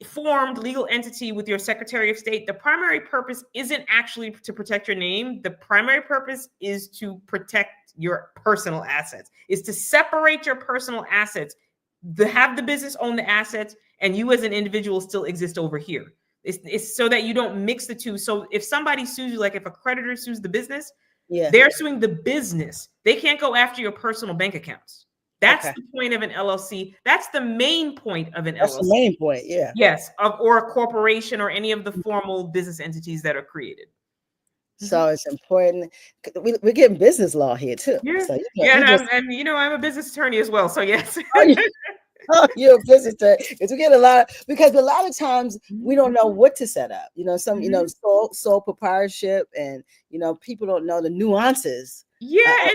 S2: formed legal entity with your Secretary of State. The primary purpose isn't actually to protect your name. The primary purpose is to protect your personal assets, is to separate your personal assets, to have the business own the assets, and you as an individual still exist over here. It's so that you don't mix the two. So if somebody sues you, like if a creditor sues the business, they're suing the business. They can't go after your personal bank accounts. That's the point of an LLC. That's the main point of an LLC.
S1: That's the main point, yeah.
S2: Yes, or a corporation or any of the formal business entities that are created.
S1: So it's important. We're getting business law here too.
S2: Yeah,
S1: So
S2: I'm a business attorney as well. So yes.
S1: You're a business attorney. Because we get a lot of times we don't know what to set up. Sole proprietorship, and people don't know the nuances.
S2: Yeah,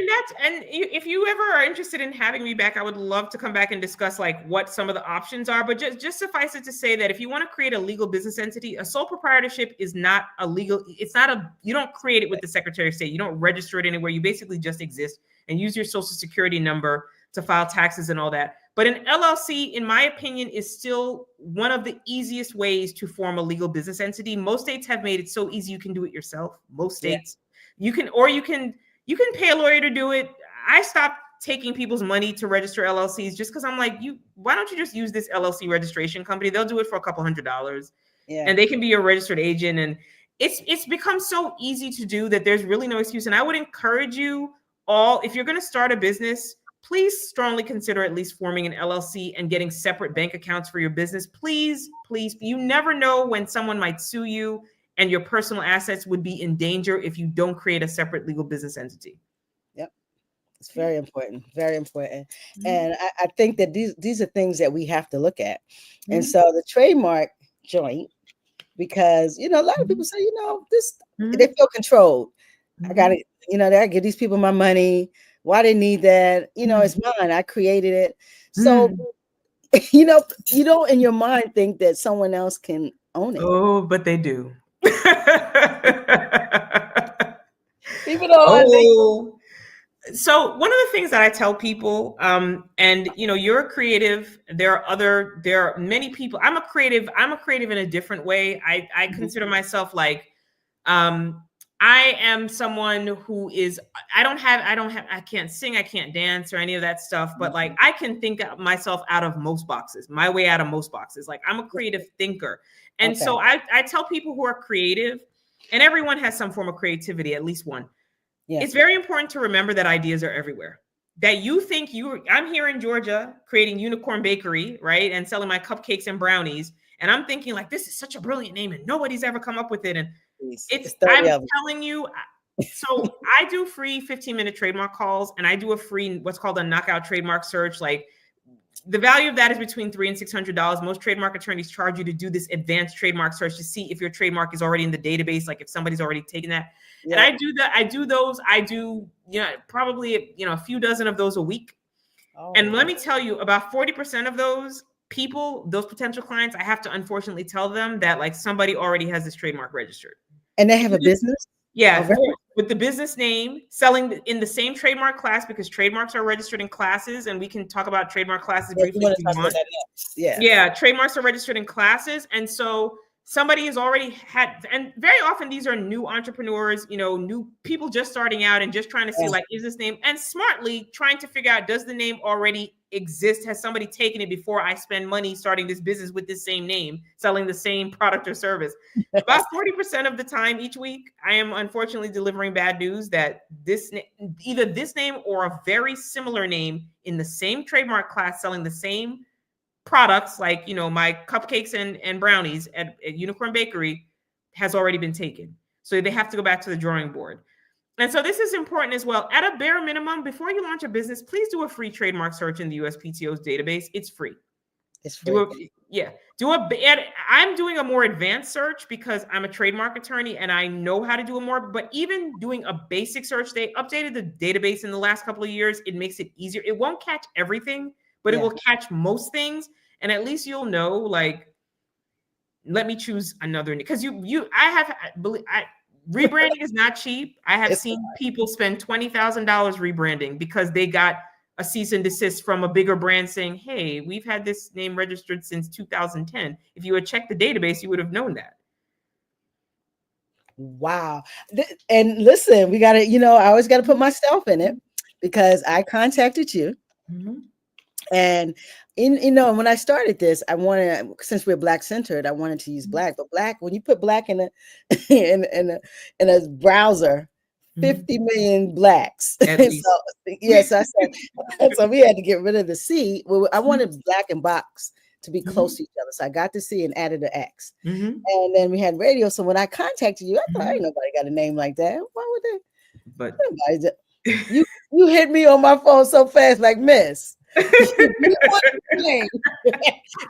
S2: and if you ever are interested in having me back, I would love to come back and discuss like what some of the options are. But just suffice it to say that if you want to create a legal business entity, a sole proprietorship is not a legal. You don't create it with the Secretary of State. You don't register it anywhere. You basically just exist and use your social security number to file taxes and all that. But an LLC, in my opinion, is still one of the easiest ways to form a legal business entity. Most states have made it so easy you can do it yourself. Most states, you can pay a lawyer to do it. I stopped taking people's money to register LLCs just because I'm like, why don't you just use this LLC registration company? They'll do it for a couple $100s, and they can be your registered agent. And it's become so easy to do that there's really no excuse. And I would encourage you all, if you're going to start a business, please strongly consider at least forming an LLC and getting separate bank accounts for your business. Please, please. You never know when someone might sue you, and your personal assets would be in danger if you don't create a separate legal business entity.
S1: Yep. It's very important, very important. And I think that these are things that we have to look at. And so the trademark joint, because, a lot of people say, they feel controlled. I got to, I give these people my money. Why they need that? It's mine. I created it. So, you don't in your mind think that someone else can own it.
S2: Oh, but they do.
S1: People don't.
S2: So one of the things that I tell people, and you're a creative. There are many people. I'm a creative in a different way. I consider myself like, I am someone who is, I can't sing, I can't dance or any of that stuff, but like I can think of myself out of most boxes, my way out of most boxes. Like I'm a creative thinker. And so I tell people who are creative, and everyone has some form of creativity, at least one. Yeah. It's very important to remember that ideas are everywhere. That you think I'm here in Georgia creating Unicorn Bakery, right? And selling my cupcakes and brownies. And I'm thinking like, this is such a brilliant name and nobody's ever come up with it. And I'm telling you, so I do free 15-minute trademark calls, and I do a free, what's called a knockout trademark search. Like the value of that is between $300 and $600. Most trademark attorneys charge you to do this advanced trademark search to see if your trademark is already in the database, like if somebody's already taken that. Yeah. And I do those, probably, a few dozen of those a week. Oh. And let me tell you, about 40% of those people, those potential clients, I have to unfortunately tell them that like somebody already has this trademark registered.
S1: And they have a business?
S2: Yeah, with the business name, selling in the same trademark class, because trademarks are registered in classes, and we can talk about trademark classes briefly if you want. Yeah, trademarks are registered in classes. And so somebody has already had, and very often these are new entrepreneurs, new people just starting out and just trying to see like, is this name, and smartly trying to figure out, does the name already exist? Has somebody taken it before I spend money starting this business with this same name, selling the same product or service? About 40% of the time each week, I am unfortunately delivering bad news that either this name or a very similar name in the same trademark class selling the same products, like my cupcakes and brownies at Unicorn Bakery, has already been taken. So they have to go back to the drawing board. And so this is important as well. At a bare minimum, before you launch a business, please do a free trademark search in the USPTO's database. It's free. It's free. I'm doing a more advanced search because I'm a trademark attorney and I know how to do but even doing a basic search, they updated the database in the last couple of years. It makes it easier. It won't catch everything, but it will catch most things. And at least you'll know, like, let me choose another, because rebranding is not cheap. I have seen people spend $20,000 rebranding because they got a cease and desist from a bigger brand saying, hey, we've had this name registered since 2010. If you had checked the database, you would have known that.
S1: Wow. And listen, we got to, I always got to put myself in it, because I contacted you. Mm-hmm. And when I started this, I wanted, since we're Black centered, I wanted to use Black. But Black, when you put Black in a in a browser,
S2: Mhm.
S1: 50 million blacks.
S2: At
S1: So
S2: least.
S1: yes, I said so we had to get rid of the C. Well, I
S2: Mhm.
S1: wanted black and box to be close
S2: Mhm.
S1: to each other. So I got the C and added the X.
S2: Mhm.
S1: And then we had radio. So when I contacted you, I thought, ain't
S2: Mhm.
S1: nobody got a name like that. Why would they?
S2: But
S1: Nobody you you hit me on my phone so fast, like, miss. You put the name.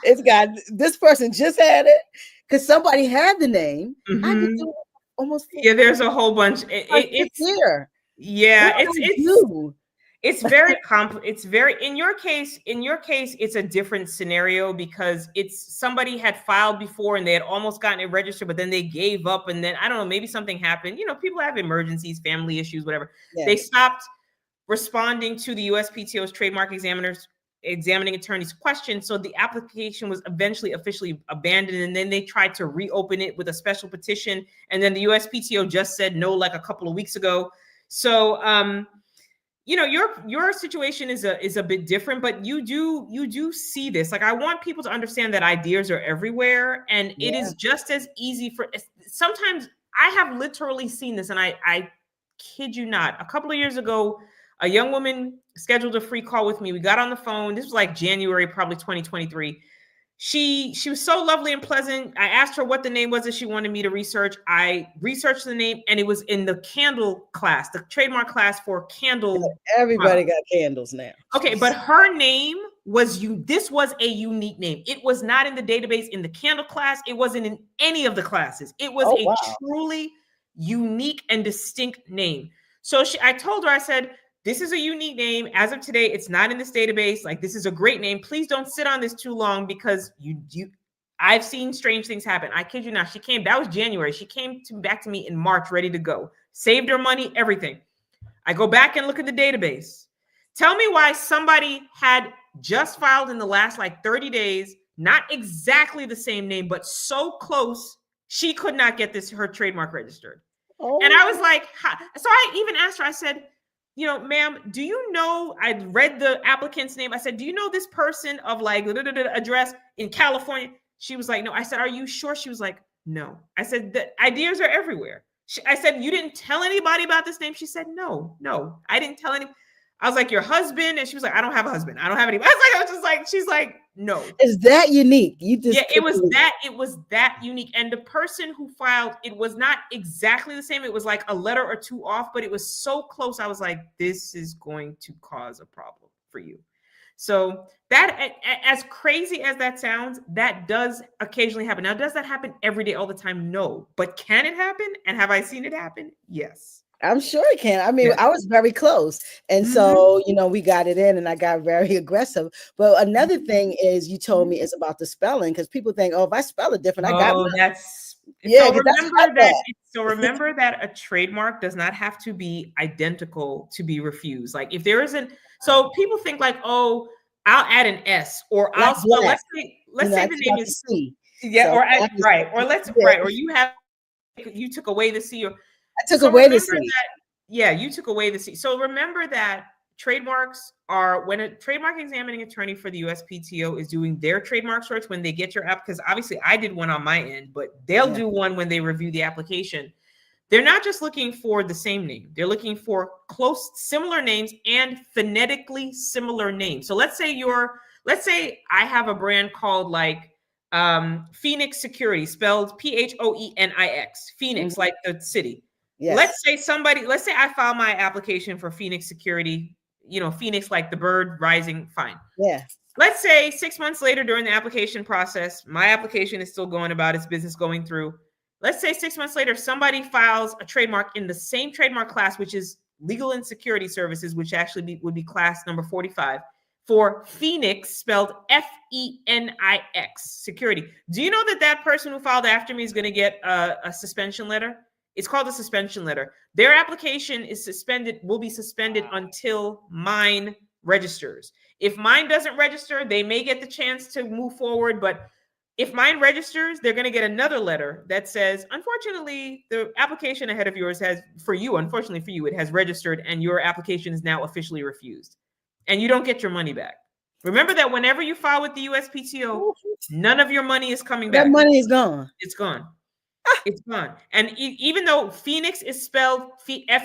S1: It's got this person just had it because somebody had the name. I could
S2: Mhm.
S1: do it almost
S2: Yeah, there's a whole bunch.
S1: my fifth year. What
S2: Yeah,
S1: do I do?
S2: it's very it's very in your case it's a different scenario because it's somebody had filed before and they had almost gotten it registered, but then they gave up, and then I don't know, maybe something happened. You know, people have emergencies, family issues, whatever. They
S1: Yes.
S2: stopped responding to the USPTO's trademark examining attorney's question. So the application was eventually officially abandoned, and then they tried to reopen it with a special petition, and then the USPTO just said no like a couple of weeks ago. So you know, your situation is a bit different, but you do see this. Like, I want people to understand that ideas are everywhere, and it
S1: Yeah.
S2: is just as easy for sometimes. I have literally seen this, and I kid you not, a couple of years ago, a young woman scheduled a free call with me. We got on the phone. This was like January, probably 2023. She was so lovely and pleasant. I asked her what the name was that she wanted me to research. I researched the name, and it was in the candle class, the trademark class for candle
S1: Everybody
S2: products.
S1: got candles now.
S2: Okay, but her name was this was a unique name. It was not in the database in the candle class. It wasn't in any of the classes. It was
S1: Oh
S2: a
S1: wow.
S2: truly unique and distinct name. So I told her, I said, this is a unique name. As of today, it's not in this database. Like, this is a great name. Please don't sit on this too long because I've seen strange things happen. I kid you not. She came, that was January. She came back to me in March, ready to go. Saved her money, everything. I go back and look at the database. Tell me why somebody had just filed in the last like 30 days, not exactly the same name, but so close, she could not get her trademark registered. And I was
S1: Oh.
S2: like, so I even asked her, I said, you know, ma'am, do you know, I read the applicant's name. I said, do you know this person of like address in California? She was like, no. I said, are you sure? She was like, no. I said, the ideas are everywhere. I said, you didn't tell anybody about this name? She said, no, I didn't tell any. I was like, your husband? And she was like, I don't have a husband. I don't have anybody. I was just like, she's like, no.
S1: Is that unique? You just
S2: Yeah, it was that unique. And the person who filed, it was not exactly the same. It was like a letter or two off, but it was so close. I was like, this is going to cause a problem for you. So that, as crazy as that sounds, that does occasionally happen. Now, does that happen every day, all the time? No. But can it happen? And have I seen it happen? Yes.
S1: I'm sure it can. I mean,
S2: Yes.
S1: I was very close. And so, we got it in and I got very aggressive. But another thing is you told me is about the spelling because people think, oh, if I spell it different, I got
S2: Oh,
S1: mine. Yeah, because that's what
S2: so remember that a trademark does not have to be identical to be refused. Like, if there isn't, so people think like, oh, I'll add an S or
S1: like
S2: I'll spell,
S1: black.
S2: let's say
S1: I
S2: the
S1: took
S2: name
S1: out the
S2: is,
S1: C.
S2: yeah,
S1: So
S2: or
S1: I just,
S2: right, or
S1: yeah,
S2: or you took away the C, or
S1: I took
S2: so
S1: away the
S2: remember
S1: C.
S2: that, yeah, you took away the C. So remember that trademarks are, when a trademark examining attorney for the USPTO is doing their trademark search, when they get your app, because obviously I did one on my end, but they'll do one when they review the application. They're not just looking for the same name. They're looking for close, similar names and phonetically similar names. So let's say I have a brand called like Phoenix Security, spelled Phoenix, Phoenix, like the city.
S1: Yes.
S2: Let's say I file my application for Phoenix Security, Phoenix, like the bird rising, fine.
S1: Yeah.
S2: Let's say 6 months later during the application process, my application is still going about its business, going through. Let's say 6 months later, somebody files a trademark in the same trademark class, which is legal and security services, which actually would be class number 45, for Phoenix, spelled Phenix, security. Do you know that person who filed after me is going to get a suspension letter? It's called a suspension letter. Their application will be suspended until mine registers. If mine doesn't register, they may get the chance to move forward, but if mine registers, they're going to get another letter that says, unfortunately, the application ahead of yours unfortunately for you, it has registered and your application is now officially refused. And you don't get your money back. Remember that whenever you file with the USPTO, none of your money is coming back.
S1: That money is gone.
S2: It's gone. It's gone. And even though Phoenix is spelled Fenix,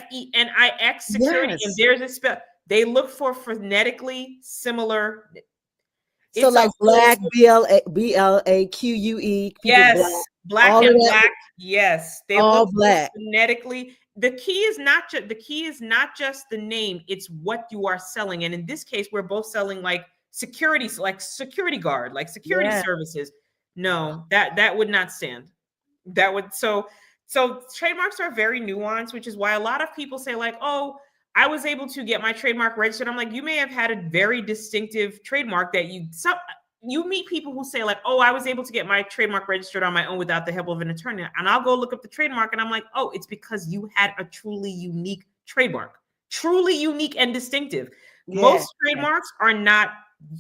S2: security, and
S1: Yes.
S2: theirs is spelled, they look for phonetically similar.
S1: So
S2: It's a
S1: like
S2: whole,
S1: black, BLAQUE, people black,
S2: yes, black
S1: all of
S2: and
S1: that,
S2: black. Yes, they
S1: all
S2: look for
S1: black.
S2: phonetically. The key is not just the name, it's what you are selling. And in this case, we're both selling like security, like security guard, like security
S1: Yeah.
S2: services. No, that would not stand. That would so trademarks are very nuanced, which is why a lot of people say like, oh, I was able to get my trademark registered. I'm like, you may have had a very distinctive trademark that you meet people who say like, oh, I was able to get my trademark registered on my own without the help of an attorney. And I'll go look up the trademark and I'm like, oh, it's because you had a truly unique trademark, truly unique and distinctive.
S1: Yeah.
S2: Most trademarks are not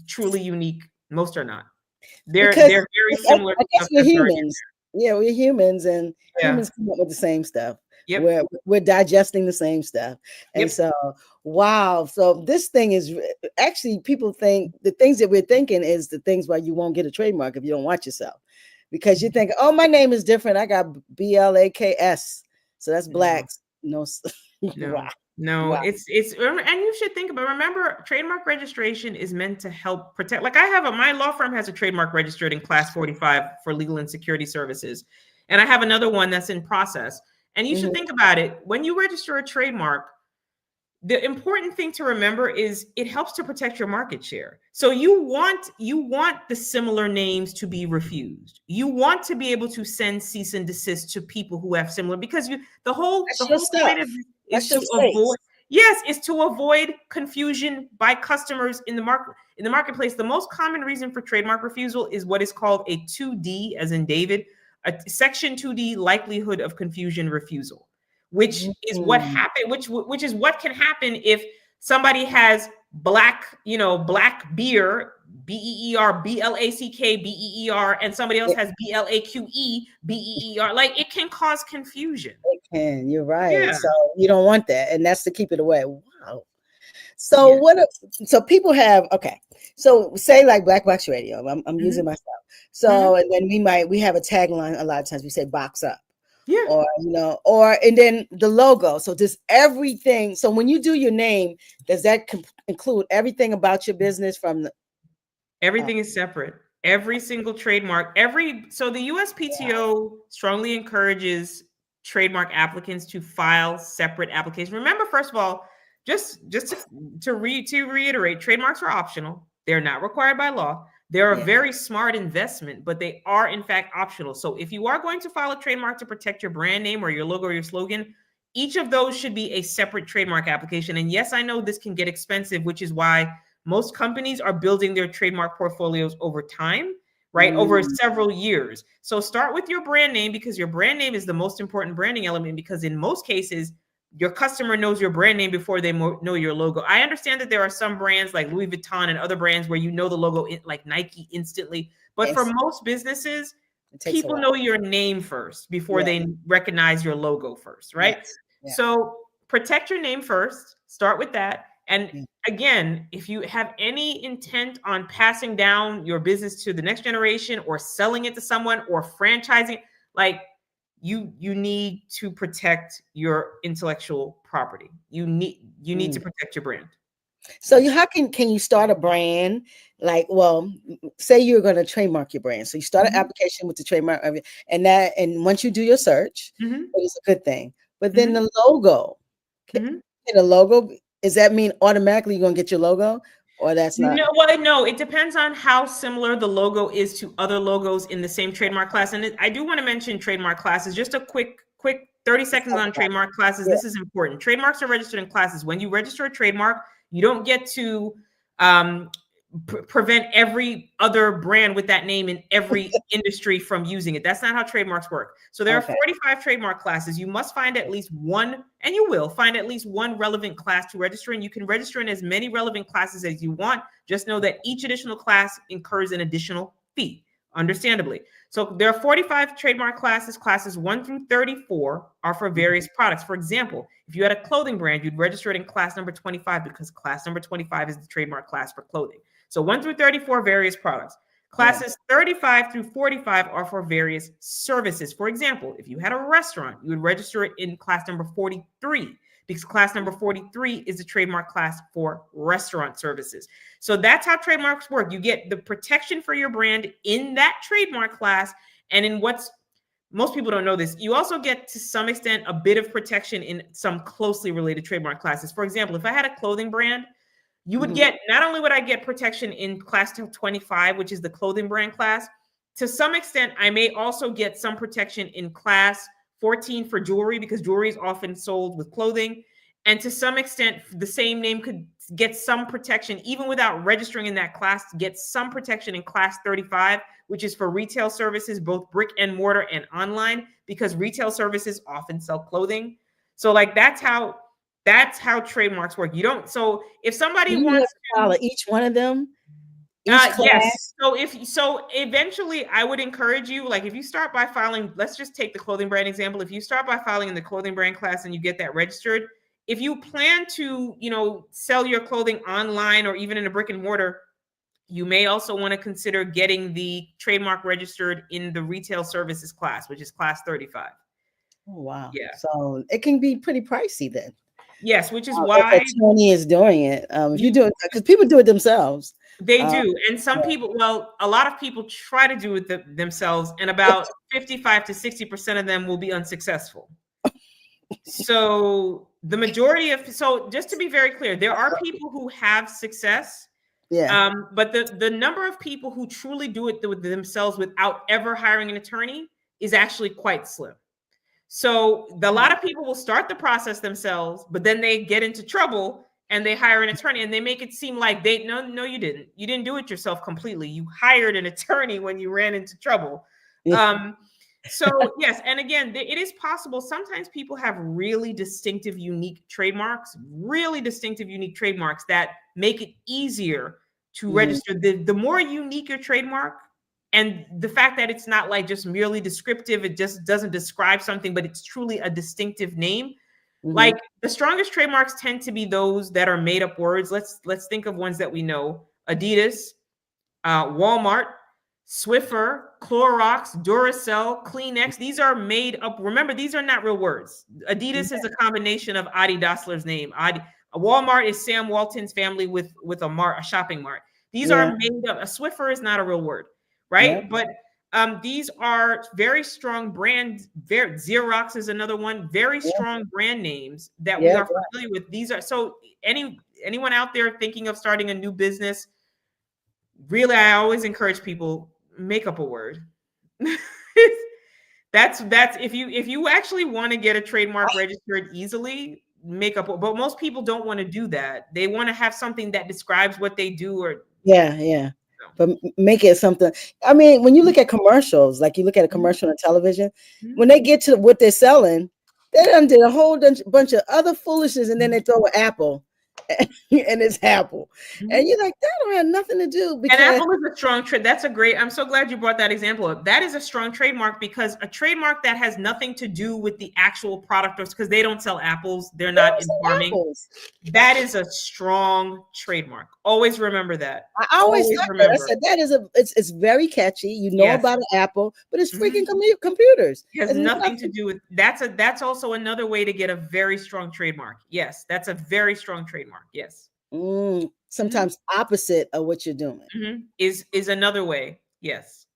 S2: truly unique. Most are not. They're
S1: Because
S2: very
S1: I,
S2: similar
S1: I
S2: to
S1: guess
S2: stuff
S1: we're
S2: that's already.
S1: humans. Yeah, we're humans, and
S2: Yeah.
S1: humans come up with the same stuff.
S2: Yep.
S1: We're digesting the same stuff, and
S2: Yep.
S1: so wow. So this thing is actually, people think the things that we're thinking is the things why you won't get a trademark if you don't watch yourself, because you think, oh, my name is different. I got BLAKS, so that's
S2: No.
S1: blacks. No,
S2: No.
S1: wow,
S2: No,
S1: wow,
S2: it's and you should think about, remember, trademark registration is meant to help protect. Like my law firm has a trademark registered in class 45 for legal and security services. And I have another one that's in process. And you should
S1: Mhm.
S2: think about it. When you register a trademark, the important thing to remember is it helps to protect your market share. So you want the similar names to be refused. You want to be able to send cease and desist to people who have similar, because the whole
S1: That's your
S2: point
S1: stuff.
S2: of this is
S1: That's your
S2: to avoid,
S1: space.
S2: yes, is to avoid confusion by customers in the marketplace. The most common reason for trademark refusal is what is called a 2D, as in David, a section 2D likelihood of confusion refusal, which is what
S1: Mhm.
S2: happened, which is what can happen if somebody has black beer, BEER, BLACK, BEER, and somebody else
S1: It,
S2: has BLAQE, BEER. Like, it can cause confusion.
S1: it can. You're right.
S2: Yeah.
S1: So you don't want that, and that's to keep it away. Wow. So
S2: Yeah.
S1: what? So people have, okay. So say like Black Box Radio. I'm using
S2: Hmm.
S1: myself.
S2: Hmm.
S1: So and then we have a tagline. A lot of times we say box up,
S2: Yeah.
S1: or and then the logo. So does everything. So when you do your name, does that include everything about your business from the?
S2: Everything is separate. Every single trademark, so the
S1: Yeah,
S2: USPTO strongly encourages trademark applicants to file separate applications. Remember, first of all, just to reiterate, trademarks are optional. They're not required by law. They're a
S1: yeah.
S2: very smart investment, but they are in fact optional. So if you are going to file a trademark to protect your brand name or your logo or your slogan, each of those should be a separate trademark application. And yes, I know this can get expensive, which is why most companies are building their trademark portfolios over time, right? Over
S1: Mm,
S2: several years. So start with your brand name, because your brand name is the most important branding element, because in most cases, your customer knows your brand name before they know your logo. I understand that there are some brands like Louis Vuitton and other brands where you know the logo, like Nike, instantly. But for
S1: yes,
S2: most businesses,
S1: it takes a
S2: people
S1: while.
S2: know your name first before
S1: Yeah,
S2: they recognize your logo first, right?
S1: yes, yeah,
S2: So protect your name first, start with that. And
S1: yeah.
S2: again, if you have any intent on passing down your business to the next generation or selling it to someone or franchising, like, you need to protect your intellectual property. You need to
S1: Mm.
S2: protect your brand.
S1: So how can you start a brand? Like, well, say you're going to trademark your brand. So you start an
S2: Mhm,
S1: application with the trademark, and once you do your search,
S2: mhm,
S1: it is a good thing. But then
S2: mhm,
S1: the logo,
S2: mhm.
S1: can a logo, does that mean automatically you're going to get your logo, or that's not?
S2: No, it depends on how similar the logo is to other logos in the same trademark class. And I do want to mention trademark classes. Just a quick 30
S1: Let's
S2: seconds
S1: talk
S2: on
S1: about
S2: trademark classes.
S1: it.
S2: This is important. Trademarks are registered in classes. When you register a trademark, you don't get to um, prevent every other brand with that name in every industry from using it. That's not how trademarks work. So there
S1: Yeah.
S2: are
S1: Okay.
S2: 45 trademark classes. You must find at least one, and you will find at least one relevant class to register in. You can register in as many relevant classes as you want. Just know that each additional class incurs an additional fee, understandably. So there are 45 trademark classes. Classes 1 through 34 are for various products. For example, if you had a clothing brand, you'd register it in class number 25, because class number 25 is the trademark class for clothing. So 1 through 34, various products. Classes 35 through 45 are for various services. For example, if you had a restaurant, you would register it in class number 43, because class number 43 is the trademark class for restaurant services. So that's how trademarks work. You get the protection for your brand in that trademark class. And in what's, most people don't know this, you also get to some extent a bit of protection in some closely related trademark classes. For example, if I had a clothing brand, you would get, not only would I get protection in class 25, which is the clothing brand class, to some extent, I may also get some protection in class 14 for jewelry, because jewelry is often sold with clothing. And to some extent, the same name could get some protection, even without registering in that class, to get some protection in class 35, which is for retail services, both brick and mortar and online, because retail services often sell clothing. So like, that's how trademarks work. You don't, so if somebody wants to
S1: follow each one of them,
S2: yes. So eventually I would encourage you, like if you start by filing, let's just take the clothing brand example. If you start by filing in the clothing brand class and you get that registered, if you plan to, sell your clothing online or even in a brick and mortar, you may also want to consider getting the trademark registered in the retail services class, which is class 35.
S1: Oh, wow.
S2: Yeah.
S1: So it can be pretty pricey then.
S2: Yes, which is why
S1: if attorney is doing it. If you do it, because people do it themselves.
S2: They do. And some people, well, a lot of people try to do it themselves, and about 55 to 60% of them will be unsuccessful. So the majority of, so just to be very clear, there are people who have success.
S1: Yeah.
S2: But the number of people who truly do it themselves without ever hiring an attorney is actually quite slim. So a lot of people will start the process themselves, but then they get into trouble and they hire an attorney, and they make it seem like no, you didn't. You didn't do it yourself completely. You hired an attorney when you ran into trouble. So yes, and again, it is possible. Sometimes people have really distinctive, unique trademarks that make it easier to register. The more unique your trademark, and the fact that it's not like just merely descriptive, it just doesn't describe something, but it's truly a distinctive name. Like the strongest trademarks tend to be those that are made up words. Let's think of ones that we know: Adidas, Walmart, Swiffer, Clorox, Duracell, Kleenex. These are made up. Remember, these are not real words. Adidas is a combination of Adi Dassler's name. Walmart is Sam Walton's family with a shopping mart. These are made up. A Swiffer is not a real word, right? But these are very strong brands. Xerox is another one. Very strong brand names that we are familiar with. These are, so anyone out there thinking of starting a new business, really, I always encourage people, make up a word. That's if you actually want to get a trademark registered easily, make up. But most people don't want to do that. They want to have something that describes what they do, or
S1: but make it something. I mean, when you look at commercials, like you look at a commercial on television, when they get to what they're selling, they done did a whole bunch of other foolishness, and then they throw an apple. And it's Apple, and you're like, that don't have nothing to do.
S2: Because, and Apple is a strong trade. That's a great. I'm so glad you brought that example up. That is a strong trademark, because a trademark that has nothing to do with the actual product, because they don't sell apples, they're not in farming. Apples. That is a strong trademark. Always remember that.
S1: I always remember. I said that is it's very catchy. You know about an apple, but it's freaking computers.
S2: It has nothing to do with. That's also another way to get a very strong trademark. Yes, that's a very strong trademark. Yes.
S1: Sometimes opposite of what you're doing
S2: is another way. Yes.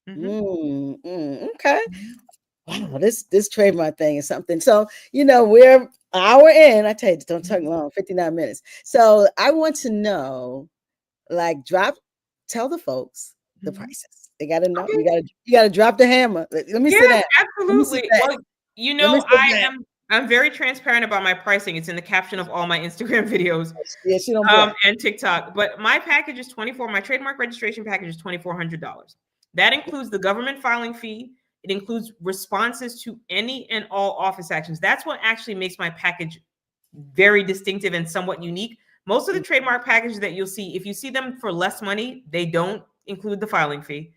S1: Okay. Wow, this trademark thing is something. So we're an hour in. I tell you, don't take long. 59 minutes. So I want to know, like, tell the folks the prices. They got to know. Okay. You got to drop the hammer. Let me say that.
S2: Absolutely. Well, I'm very transparent about my pricing. It's in the caption of all my Instagram videos and TikTok. But my package is my trademark registration package is $2,400. That includes the government filing fee. It includes responses to any and all office actions. That's what actually makes my package very distinctive and somewhat unique. Most of the trademark packages that you'll see, if you see them for less money, they don't include the filing fee.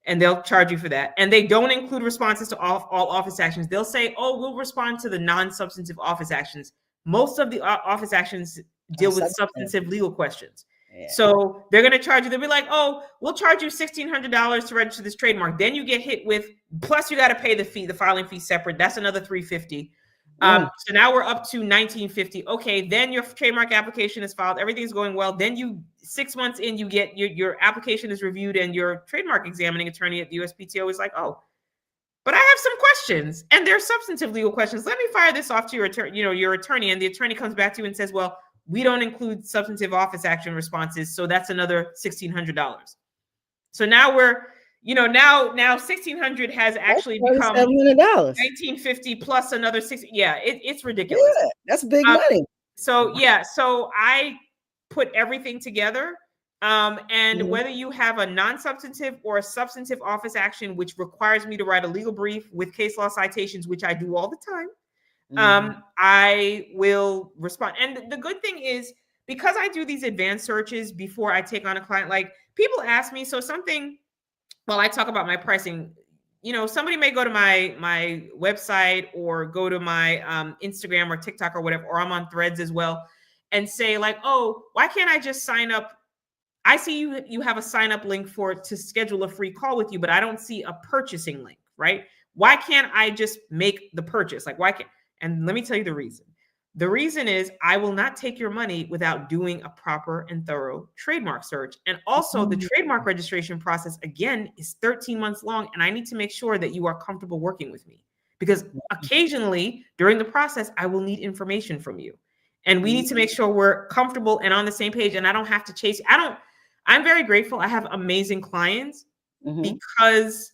S2: And they'll charge you for that. And they don't include responses to all office actions. They'll say, oh, we'll respond to the non-substantive office actions. Most of the office actions deal with substantive legal questions.
S1: Yeah.
S2: So they're going to charge you. They'll be like, oh, we'll charge you $1,600 to register this trademark. Then you get hit with, plus you got to pay the fee, the filing fee separate. That's another $350. So now we're up to $1,950. Okay, then your trademark application is filed. Everything's going well. Then 6 months in, you get your application is reviewed, and your trademark examining attorney at the USPTO is like, oh, but I have some questions, and they're substantive legal questions. Let me fire this off to your attorney, your attorney, and the attorney comes back to you and says, well, we don't include substantive office action responses, so that's another $1,600. So now we're, now $1,600 has actually become $1,950 plus another $60. Yeah, it's ridiculous.
S1: Yeah, that's big money.
S2: So I put everything together. And whether you have a non-substantive or a substantive office action, which requires me to write a legal brief with case law citations, which I do all the time, I will respond. And the good thing is, because I do these advanced searches before I take on a client, like people ask me, while I talk about my pricing, somebody may go to my website or go to my Instagram or TikTok or whatever, or I'm on Threads as well, and say like, oh, why can't I just sign up? I see you have a sign up link to schedule a free call with you, but I don't see a purchasing link, right? Why can't I just make the purchase? Like, why can't? And let me tell you the reason. The reason is I will not take your money without doing a proper and thorough trademark search. And also the trademark registration process, again, is 13 months long. And I need to make sure that you are comfortable working with me, because occasionally during the process, I will need information from you. And we need to make sure we're comfortable and on the same page. And I don't have to chase. I'm very grateful. I have amazing clients because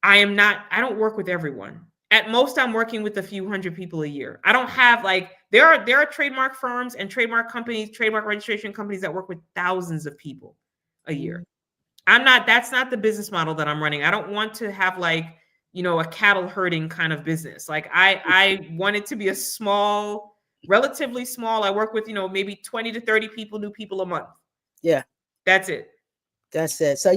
S2: I don't work with everyone. At most, I'm working with a few hundred people a year. I don't have there are trademark firms and trademark companies, trademark registration companies that work with thousands of people a year. That's not the business model that I'm running. I don't want to have a cattle herding kind of business. Like I want it to be relatively small. I work with, maybe 20 to 30 new people a month.
S1: Yeah.
S2: That's it.
S1: So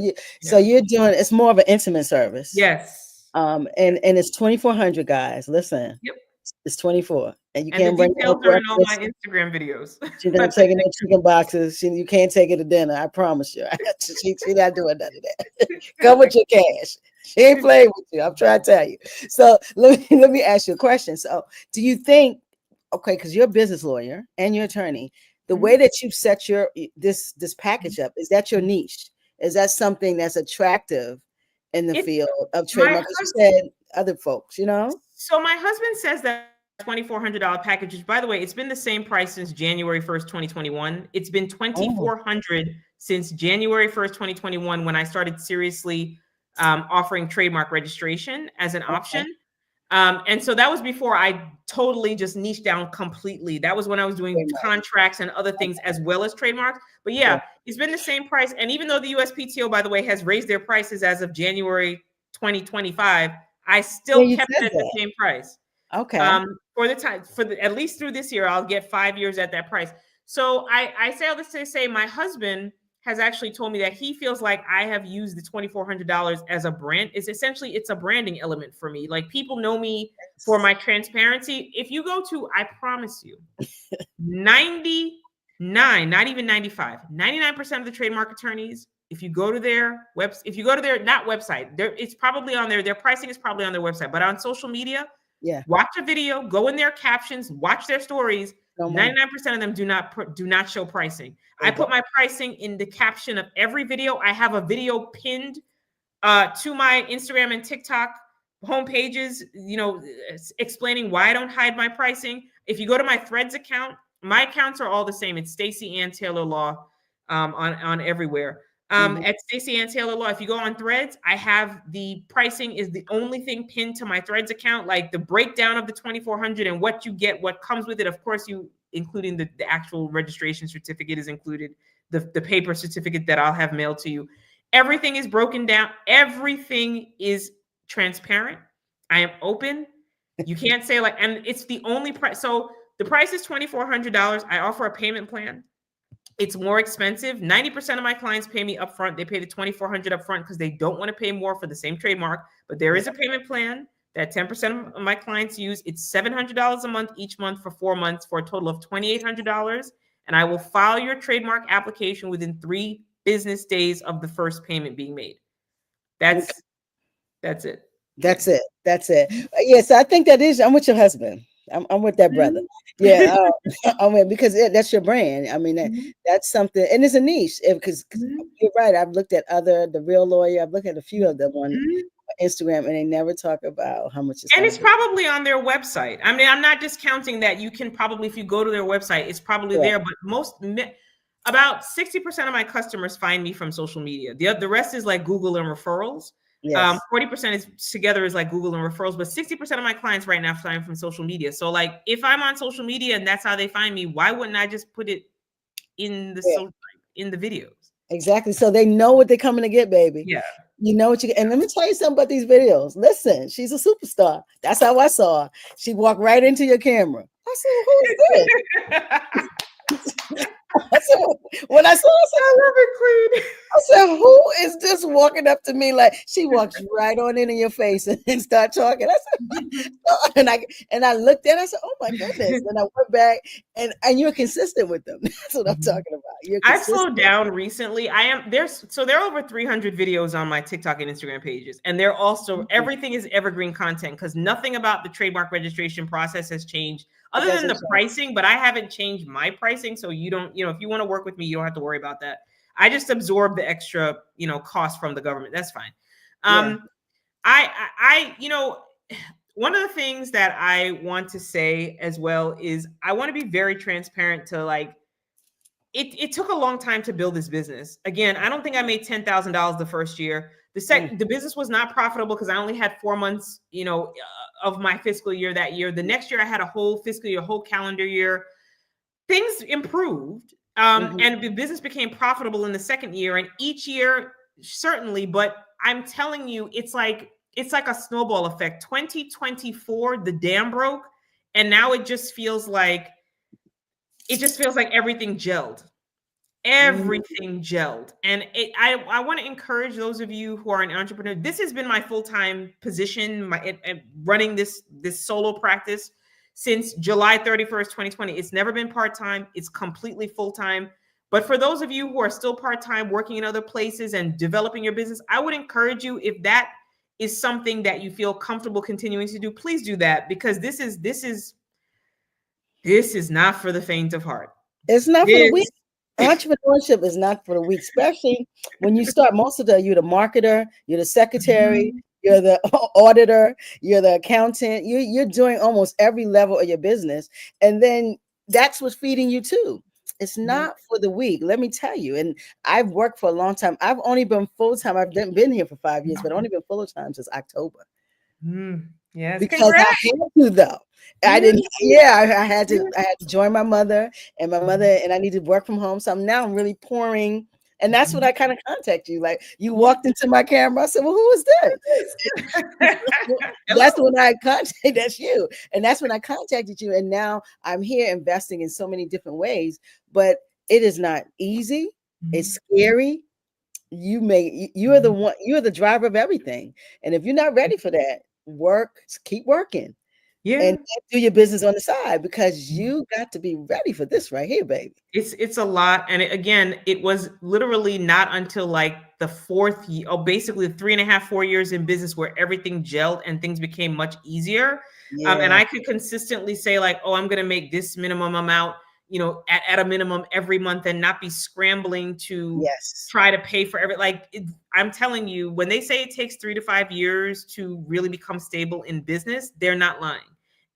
S1: you're doing, it's more of an intimate service.
S2: Yes.
S1: And it's 2,400 guys. Listen.
S2: Yep.
S1: It's 24, and you
S2: and
S1: can't bring
S2: the details are in all my Instagram videos.
S1: She's not taking no chicken boxes. You can't take it to dinner. I promise you. She's not doing none of that. Come with your cash. She ain't playing with you. I'm trying to tell you. So let me ask you a question. So do you think, okay, because you're a business lawyer and you're an attorney, the way that you set this package up, is that your niche? Is that something that's attractive in the field of trademark? You said other folks,
S2: So my husband says that $2,400 package, which, by the way, it's been the same price since January 1st, 2021. It's been $2,400 since January 1st, 2021, when I started seriously offering trademark registration as an option. And so that was before I totally just niched down completely. That was when I was doing contracts and other things as well as trademarks. But it's been the same price. And even though the USPTO, by the way, has raised their prices as of January 2025, I still kept it at the same price.
S1: Okay.
S2: At least through this year, I'll get 5 years at that price. So I say all this to say, my husband has actually told me that he feels like I have used the $2,400 as a brand. It's a branding element for me. Like, people know me for my transparency. If you go to, I promise you, 99, not even 95, 99% of the trademark attorneys, if you go to their not website, it's probably on their pricing is probably on their website, but on social media, watch a video, go in their captions, watch their stories. 99% of them do not show pricing. I put my pricing in the caption of every video. I have a video pinned to my Instagram and TikTok homepages, explaining why I don't hide my pricing. If you go to my Threads account, my accounts are all the same. It's Stacey-Ann Taylor Law on everywhere. At Stacey-Ann Taylor Law, if you go on Threads, I have the pricing is the only thing pinned to my Threads account, like the breakdown of the $2,400 and what you get, what comes with it. Of course, including the actual registration certificate is included, the paper certificate that I'll have mailed to you. Everything is broken down. Everything is transparent. I am open. You can't say and it's the only price. So the price is $2,400. I offer a payment plan. It's more expensive. 90% of my clients pay me upfront. They pay the $2,400 upfront because they don't want to pay more for the same trademark. But there is a payment plan that 10% of my clients use. It's $700 a month each month for 4 months for a total of $2,800. and I will file your trademark application within 3 business days of the first payment being made. That's it.
S1: That's it. That's it. Yes, I think that is. I'm with your husband. I'm with that brother. Yeah, I mean, because that's your brand. I mean, that's something, and it's a niche. Because you're right. I've looked at the Real Lawyer. I've looked at a few of them on Instagram, and they never talk about how much it's.
S2: And it's probably on their website. I mean, I'm not discounting that. You can probably, if you go to their website, it's probably there. But about 60% of my customers find me from social media. The rest is like Google and referrals. Yes. 40% is together is like Google and referrals, but 60% of my clients right now find from social media. So like if I'm on social media and that's how they find me, why wouldn't I just put it in the in the videos?
S1: Exactly. So they know what they're coming to get, baby.
S2: Yeah.
S1: You know what you get. And let me tell you something about these videos. Listen, she's a superstar. That's how I saw her. She walked right into your camera. I said, who's this? When I saw her, I said,
S2: I love it, Queen.
S1: I said, who is this walking up to me? Like she walks right on in your face and start talking. I said, and I looked at her, I said, oh my goodness. And I went back and you're consistent with them. That's what I'm talking about.
S2: I've slowed down recently. There are over 300 videos on my TikTok and Instagram pages. And they're also, everything is evergreen content because nothing about the trademark registration process has changed other than the pricing, but I haven't changed my pricing. So you don't, if you want to work with me, you don't have to worry about that. I just absorb the extra, cost from the government. That's fine. One of the things that I want to say as well is I want to be very transparent to like, it took a long time to build this business. Again, I don't think I made $10,000 the first year. The business was not profitable because I only had 4 months, of my fiscal year that year. The next year I had a whole fiscal year, whole calendar year. Things improved. And the business became profitable in the second year and each year, certainly, but I'm telling you, it's like a snowball effect. 2024, the dam broke. And now it just feels like everything gelled. Everything gelled. And I want to encourage those of you who are an entrepreneur. This has been my full-time position, running this solo practice since July 31st, 2020. It's never been part-time. It's completely full-time. But for those of you who are still part-time, working in other places and developing your business, I would encourage you, if that is something that you feel comfortable continuing to do, please do that, because this is not for the faint of heart.
S1: It's not for the weak. Entrepreneurship is not for the weak, especially when you start. You're the marketer, you're the secretary, you're the auditor, you're the accountant. You're doing almost every level of your business, and then that's what's feeding you too. It's not for the weak, let me tell you. And I've worked for a long time. I've only been full-time. I've been here for 5 years, but only been full-time since October.
S2: Yes,
S1: because congrats. I had to though. I didn't. I had to join my mother, and I need to work from home. So I'm really pouring, and that's when I kind of contact you. Like you walked into my camera, I said, "Well, who is this?" That's when I contacted. That's you, and that's when I contacted you. And now I'm here investing in so many different ways, but it is not easy. It's scary. You are the one. You are the driver of everything, and if you're not ready for that, keep working. Yeah, and do your business on the side, because you got to be ready for this right here, baby.
S2: It's a lot. And again, it was literally not until like the fourth year, basically 3.5, 4 years in business, where everything gelled and things became much easier. And I could consistently say like, oh, I'm going to make this minimum amount, at a minimum every month, and not be scrambling to try to pay for I'm telling you, when they say it takes 3 to 5 years to really become stable in business, they're not lying.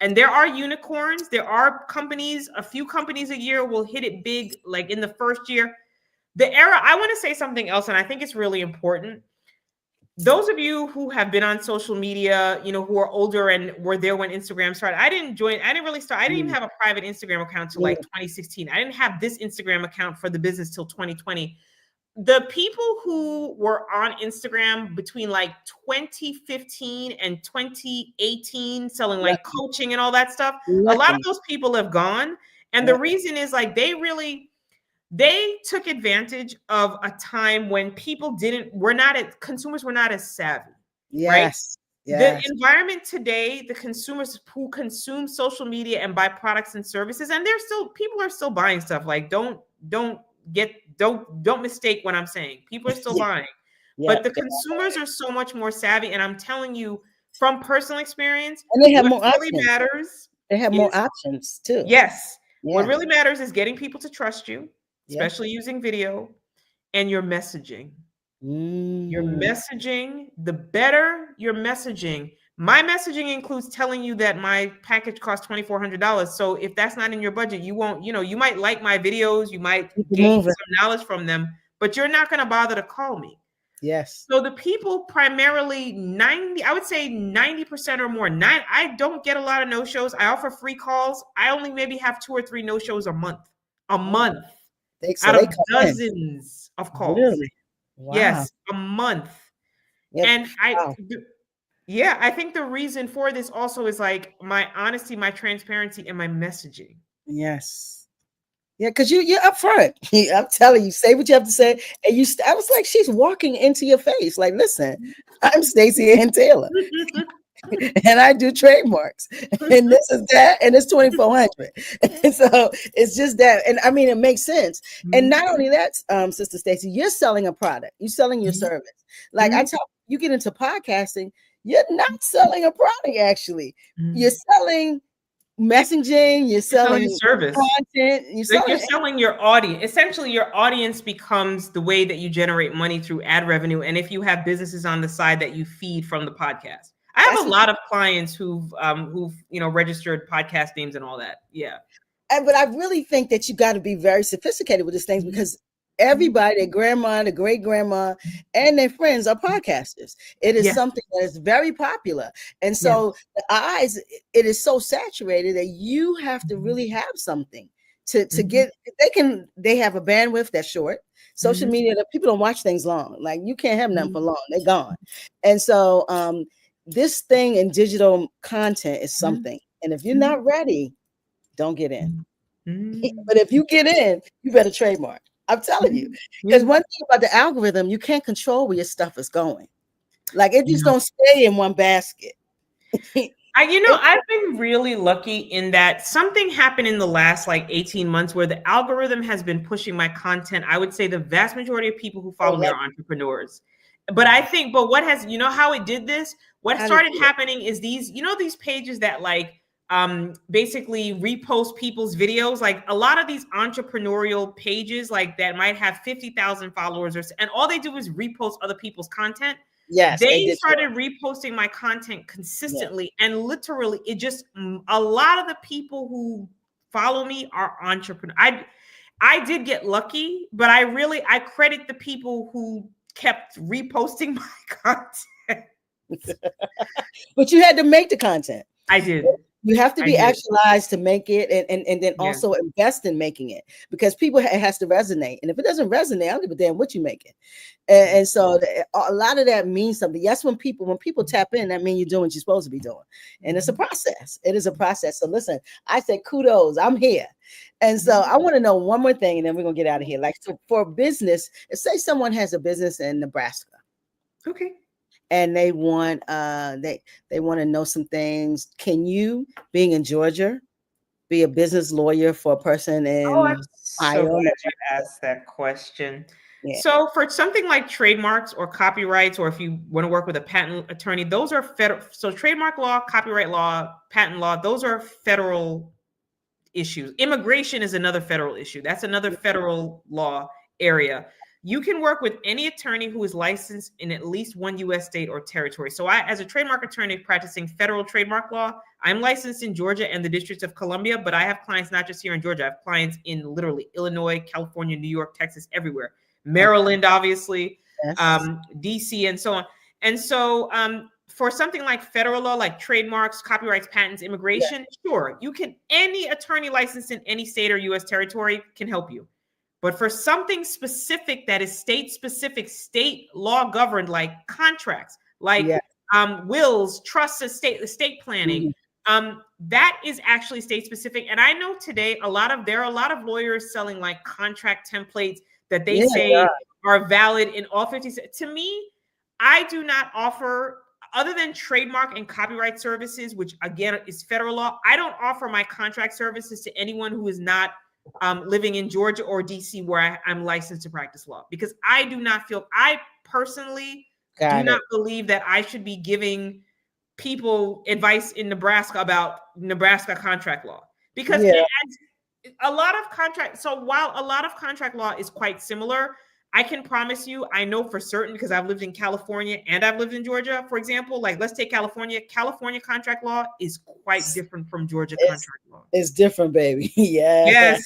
S2: And there are unicorns. There are companies, a few companies a year will hit it big, like in the first year. I want to say something else, and I think it's really important. Those of you who have been on social media, who are older and were there when Instagram started. I didn't even have a private Instagram account till like 2016. I didn't have this Instagram account for the business till 2020. The people who were on Instagram between like 2015 and 2018, selling like coaching and all that stuff, a lot of those people have gone. And the reason is like, they took advantage of a time when consumers were not as savvy. Yes. The
S1: Yes.
S2: environment today, the consumers who consume social media and buy products and services, and people are still buying stuff. Like don't mistake what I'm saying. People are still
S1: Yeah.
S2: buying,
S1: Yeah.
S2: but the consumers are so much more savvy. And I'm telling you from personal experience,
S1: And they have
S2: what
S1: more
S2: really
S1: options.
S2: matters
S1: They have more
S2: is
S1: options too.
S2: yes, what
S1: Yeah.
S2: really matters is getting people to trust you,
S1: Yeah.
S2: especially using video, and your messaging. Your
S1: Mm.
S2: messaging, the better your messaging. My messaging includes telling you that my package costs $2,400. So if that's not in your budget, you won't, you might like my videos, you might
S1: Keep it
S2: gain
S1: moving.
S2: some knowledge from them, but you're not going to bother to call me.
S1: Yes.
S2: So the people primarily 90, I would say 90% or more. I don't get a lot of no-shows. I offer free calls. I only maybe have 2 or 3 no-shows a month. A month
S1: So
S2: out
S1: they
S2: of
S1: come in.
S2: dozens of calls.
S1: Really? Wow.
S2: Yes, a month.
S1: Yep.
S2: And
S1: Wow.
S2: yeah, I think the reason for this also is like my honesty, my transparency, and my messaging.
S1: Yes. Yeah, because you're upfront. I'm telling you, say what you have to say. And I was like, she's walking into your face. Like, listen, I'm Stacey-Ann Taylor. And I do trademarks, and this is that, and it's 2,400. And so it's just that, and I mean, it makes sense. And not only that, Sister Stacey, you're selling a product, you're selling your service. Like I tell you, get into podcasting, you're not selling a product. Actually, you're selling messaging, you're selling
S2: service
S1: content,
S2: you're selling your audience. Essentially, your audience becomes the way that you generate money through ad revenue, and if you have businesses on the side that you feed from the podcast. I have a lot of clients who've registered podcast names and all that. Yeah.
S1: But I really think that you got to be very sophisticated with these things, because everybody, their grandma, their great grandma, and their friends are podcasters. It is something that is very popular. And so the eyes, it is so saturated that you have to really have something to get, they have a bandwidth that's short. Social media, that people don't watch things long. Like you can't have nothing for long. They're gone. And so this thing in digital content is something. And if you're not ready, don't get in. But if you get in, you better trademark. I'm telling you. Because one thing about the algorithm, you can't control where your stuff is going. Like it just don't stay in one basket.
S2: I've been really lucky in that something happened in the last like 18 months where the algorithm has been pushing my content. I would say the vast majority of people who follow me are entrepreneurs. But I think, how it did this? What started happening is these pages that like basically repost people's videos. Like a lot of these entrepreneurial pages like that might have 50,000 followers and all they do is repost other people's content.
S1: Yes,
S2: they started reposting my content consistently, and literally it just a lot of the people who follow me are entrepreneurs. I did get lucky, but I credit the people who kept reposting my content.
S1: But you had to make the content.
S2: I did.
S1: You have to be actualized to make it, and then also invest in making it, because people, it has to resonate. And if it doesn't resonate, I don't give a damn what you're making. And so a lot of that means something. Yes, when people tap in, that means you're doing what you're supposed to be doing. And it's a process. It is a process. So listen, I said kudos. I'm here. And so I want to know one more thing, and then we're gonna get out of here. Like, so for business, say someone has a business in Nebraska.
S2: Okay.
S1: And they want they want to know some things. Can you, being in Georgia, be a business lawyer for a person in
S2: I'm so
S1: Ohio?
S2: glad you asked that question.
S1: Yeah.
S2: So for something like trademarks or copyrights, or if you want to work with a patent attorney, those are federal. So trademark law, copyright law, patent law, those are federal issues. Immigration is another federal issue. That's another federal law area. You can work with any attorney who is licensed in at least one U.S. state or territory. So I, as a trademark attorney practicing federal trademark law, I'm licensed in Georgia and the District of Columbia, but I have clients not just here in Georgia. I have clients in literally Illinois, California, New York, Texas, everywhere. Maryland, obviously, DC, and so on. And so for something like federal law, like trademarks, copyrights, patents, immigration, sure, you can, any attorney licensed in any state or U.S. territory can help you. But for something specific that is state specific, state law governed, like contracts, like wills, trusts, estate planning, that is actually state specific. And I know today there are a lot of lawyers selling like contract templates that they say are valid in all 50 states. To me, I do not offer other than trademark and copyright services, which again is federal law, I don't offer my contract services to anyone who is not living in Georgia or DC, where I'm licensed to practice law, because I personally do not believe that I should be giving people advice in Nebraska about Nebraska contract law, because a lot of contract. So while a lot of contract law is quite similar, I can promise you, I know for certain, because I've lived in California and I've lived in Georgia, for example, like let's take California. California contract law is quite different from Georgia contract law.
S1: It's different, baby.
S2: Yes.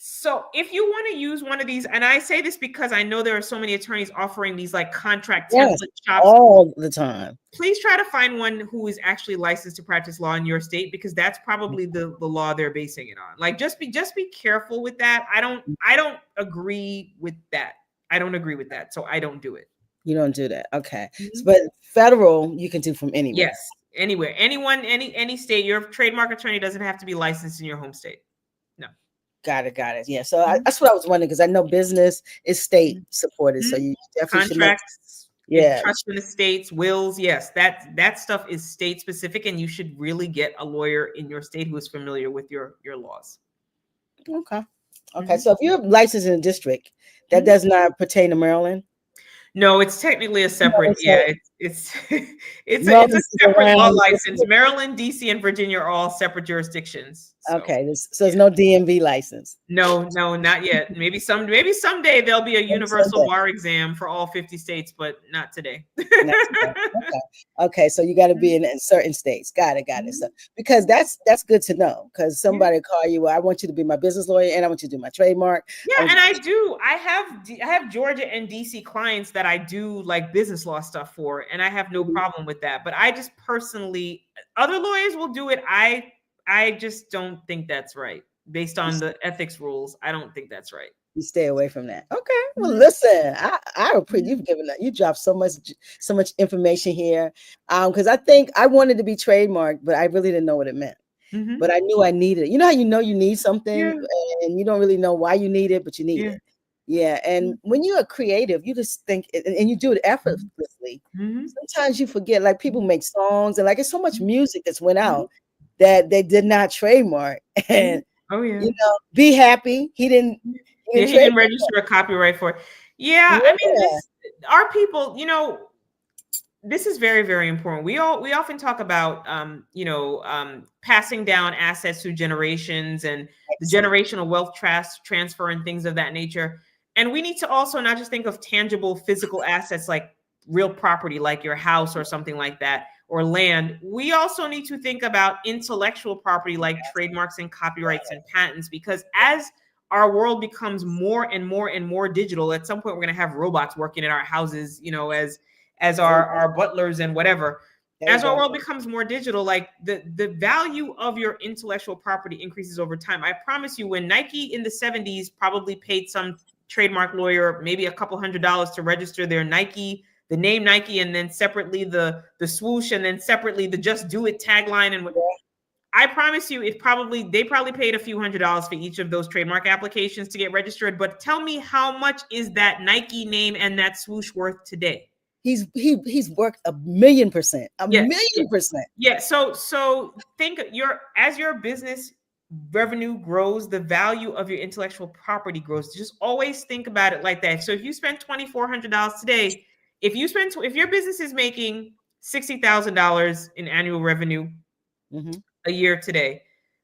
S2: So if you want to use one of these, and I say this because I know there are so many attorneys offering these like contract template shops
S1: all the time.
S2: Please try to find one who is actually licensed to practice law in your state, because that's probably the law they're basing it on. Like just be careful with that. I don't agree with that. I don't agree with that. So I don't do it.
S1: You don't do that. Okay. But federal, you can do from anywhere.
S2: Yes. Anywhere. Anyone, any state. Your trademark attorney doesn't have to be licensed in your home state. No.
S1: Got it. Yeah. So that's what I was wondering, because I know business is state supported. So you definitely
S2: contracts, trust in the states, wills. Yes, that stuff is state specific, and you should really get a lawyer in your state who is familiar with your laws.
S1: Okay. So if you're licensed in a district, that does not pertain to Maryland.
S2: No, it's technically a separate. It's a separate law license. Maryland, DC, and Virginia are all separate jurisdictions.
S1: So. Okay, so there's no DMV license.
S2: No, not yet. Maybe someday there'll be a universal bar exam for all 50 states, but not today.
S1: Okay, so you got to be in certain states. Got it. So because that's good to know, because somebody call you, well, I want you to be my business lawyer and I want you to do my trademark.
S2: Yeah, and I do. I have Georgia and DC clients that I do like business law stuff for, and I have no problem with that. But I just personally, other lawyers will do it. I just don't think that's right. Based on the ethics rules, I don't think that's right.
S1: You stay away from that. Okay. Well, listen, I appreciate you dropped so much information here. Because I think I wanted to be trademarked, but I really didn't know what it meant. But I knew I needed it. You know how you need something and you don't really know why you need it, but you need it. Yeah. And when you're a creative, you just think, and you do it effortlessly. Sometimes you forget, like people make songs and like it's so much music that's went out that they did not trademark. And Be Happy, he didn't
S2: register a copyright for it. I mean, our people, this is very, very important. We often talk about passing down assets through generations and the generational wealth transfer and things of that nature. And we need to also not just think of tangible physical assets like real property, like your house or something like that, or land. We also need to think about intellectual property like trademarks and copyrights and patents, because as our world becomes more and more and more digital, at some point we're going to have robots working in our houses, as our butlers and whatever. As our world becomes more digital, like the value of your intellectual property increases over time. I promise you, when Nike in the 70s probably paid some trademark lawyer maybe a couple $100s to register their Nike, the name Nike, and then separately the swoosh, and then separately the Just Do It tagline, and I promise you, they probably paid a few $100s for each of those trademark applications to get registered. But tell me, how much is that Nike name and that swoosh worth today?
S1: He's worked 1,000,000%. A million percent.
S2: Yeah. So think as your business revenue grows, the value of your intellectual property grows. Just always think about it like that. So if you spend $2,400 today, if your business is making $60,000 in annual revenue a year today,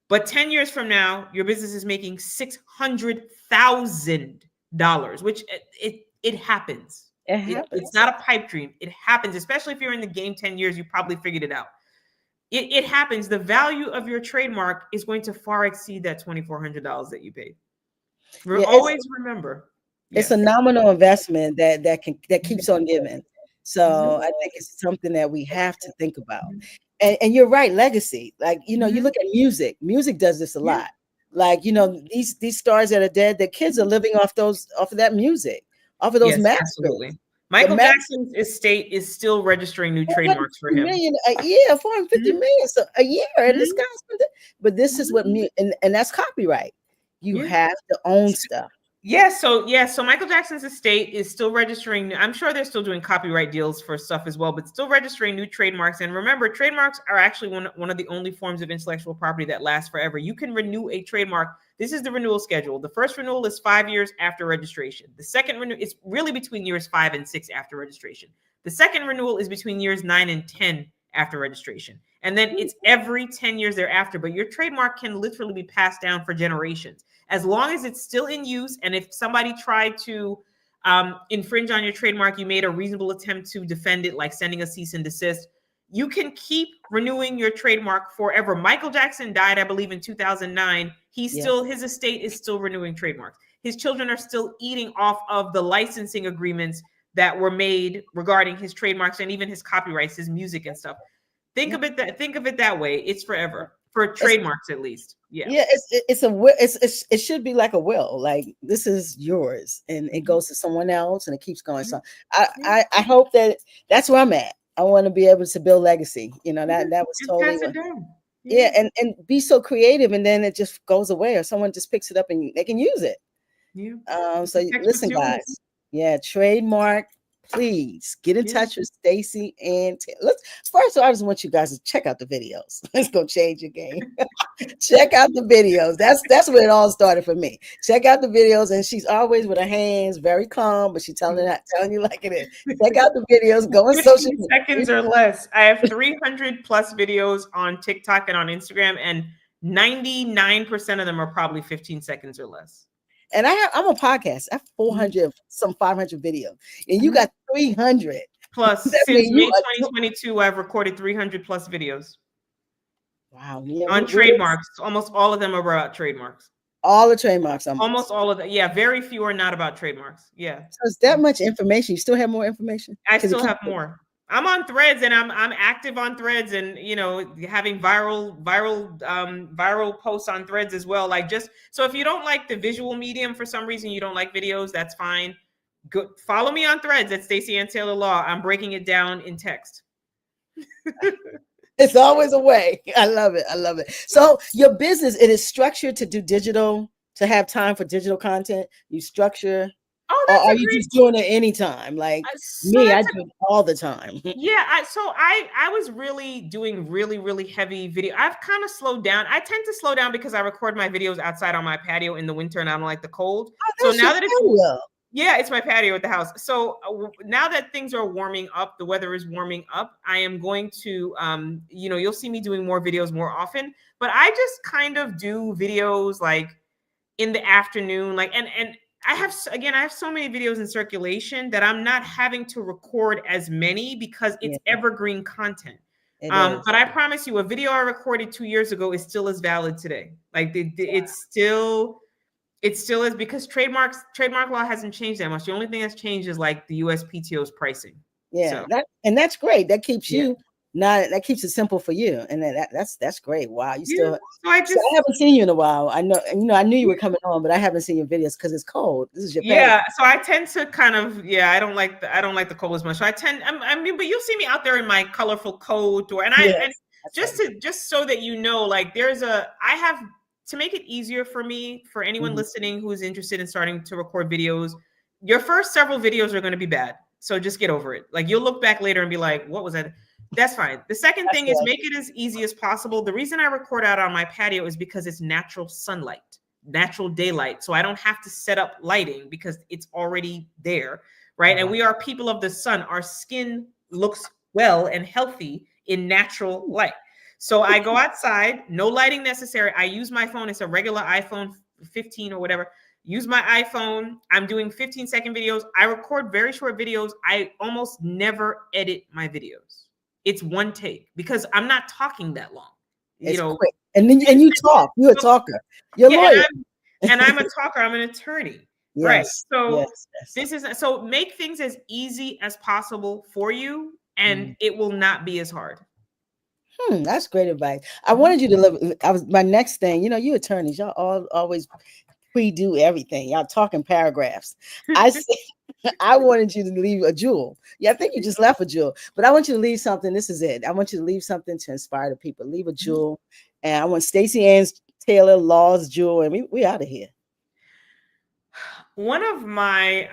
S2: but 10 years from now, your business is making $600,000, which it happens.
S1: It happens.
S2: It's not a pipe dream. It happens, especially if you're in the game 10 years, you probably figured it out. It happens. The value of your trademark is going to far exceed that $2,400 that you paid. Always remember.
S1: It's a nominal investment that keeps on giving. So I think it's something that we have to think about. And you're right, legacy. Like, you look at music. Music does this a lot. Like, these stars that are dead, the kids are living off of that music, off of those masters. Absolutely.
S2: Michael Jackson's estate is still registering new trademarks for him.
S1: $450 million a year. And this guy's, but this is what and that's copyright. You have to own stuff.
S2: So Michael Jackson's estate is still registering. I'm sure they're still doing copyright deals for stuff as well, but still registering new trademarks. And remember, trademarks are actually one of the only forms of intellectual property that lasts forever. You can renew a trademark. This is the renewal schedule. The first renewal is 5 years after registration. The second renewal is really between years 5 and 6 after registration. The second renewal is between years 9 and 10 after registration. And then it's every 10 years thereafter. But your trademark can literally be passed down for generations. As long as it's still in use, and if somebody tried to infringe on your trademark, you made a reasonable attempt to defend it, like sending a cease and desist, you can keep renewing your trademark forever. Michael Jackson died, I believe, in 2009. His estate is still renewing trademarks. His children are still eating off of the licensing agreements that were made regarding his trademarks and even his copyrights, his music and stuff. Think of it that way. It's forever. For trademarks, at least.
S1: It should be like a will. Like, this is yours, and it goes to someone else, and it keeps going. So I hope that's where I'm at. I want to be able to build legacy. That was totally and be so creative, and then it just goes away, or someone just picks it up and they can use it. So listen, guys. Trademark. Please get in touch with Stacey-Ann Taylor. First of all, I just want you guys to check out the videos. Let's go change your game. Check out the videos. That's where it all started for me. Check out the videos, and she's always with her hands very calm, but she's telling you like it is. Check out the videos. Go on social media.
S2: Seconds or less. I have 300 plus videos on TikTok and on Instagram, and 99% of them are probably 15 seconds or less.
S1: And I'm a podcast. I have 400, some 500 videos, and you got 300
S2: plus. Since May 2022, I've recorded 300 plus videos.
S1: Wow!
S2: On trademarks, almost all of them are about trademarks.
S1: All the trademarks,
S2: almost all of them. Yeah, very few are not about trademarks. Yeah.
S1: So it's that much information. You still have more information?
S2: I still have more. I'm on Threads, and I'm active on Threads, and having viral posts on Threads as well. Like, just so if you don't like the visual medium for some reason, you don't like videos, that's fine. Go follow me on Threads at Stacey-Ann Taylor Law. I'm breaking it down in text.
S1: It's always a way. I love it. So your business, it is structured to do digital, to have time for digital content. You structure. Or are you just doing it anytime? Like me, I do it all the time.
S2: I was really doing really heavy video. I've kind of slowed down. I tend to slow down because I record my videos outside on my patio in the winter, and I don't like the cold. So now that it's my patio at the house. So now that things are warming up, the weather is warming up, I am going to, you'll see me doing more videos more often. But I just kind of do videos like in the afternoon, and I have so many videos in circulation that I'm not having to record as many because it's evergreen content. But I promise you, a video I recorded 2 years ago is still as valid today. Like it still is, because trademark law hasn't changed that much. The only thing that's changed is like the USPTO's pricing.
S1: That's great. That keeps you. That keeps it simple for you, and that's great. Wow, you still. So I haven't seen you in a while. I know, I knew you were coming on, but I haven't seen your videos because it's cold. This is your
S2: So I tend to kind of I don't like the cold as much. So but you'll see me out there in my colorful coat, just so that like I have to make it easier for me, for anyone listening who is interested in starting to record videos. Your first several videos are going to be bad, so just get over it. Like, you'll look back later and be like, "What was that?" That's fine. The second thing is make it as easy as possible. The reason I record out on my patio is because it's natural sunlight, natural daylight. So I don't have to set up lighting because it's already there, right? And we are people of the sun. Our skin looks well and healthy in natural light. So I go outside, no lighting necessary. I use my phone. It's a regular iPhone 15 or whatever. Use my iPhone. I'm doing 15-second videos. I record very short videos. I almost never edit my videos. It's one take because I'm not talking that long.
S1: It's quick. And then you talk. You're a talker. You're a lawyer.
S2: And I'm a talker. I'm an attorney. Right. So this is so make things as easy as possible for you, and it will not be as hard.
S1: That's great advice. I wanted you to live. My next thing, you attorneys, y'all always pre-do everything. Y'all talking paragraphs. I wanted you to leave a jewel. I think you just left a jewel, but I want you to leave something. This is it. I want you to leave something to inspire the people. Leave a jewel. And I want Stacey-Ann Taylor Law's jewel, and we out of here.
S2: One of my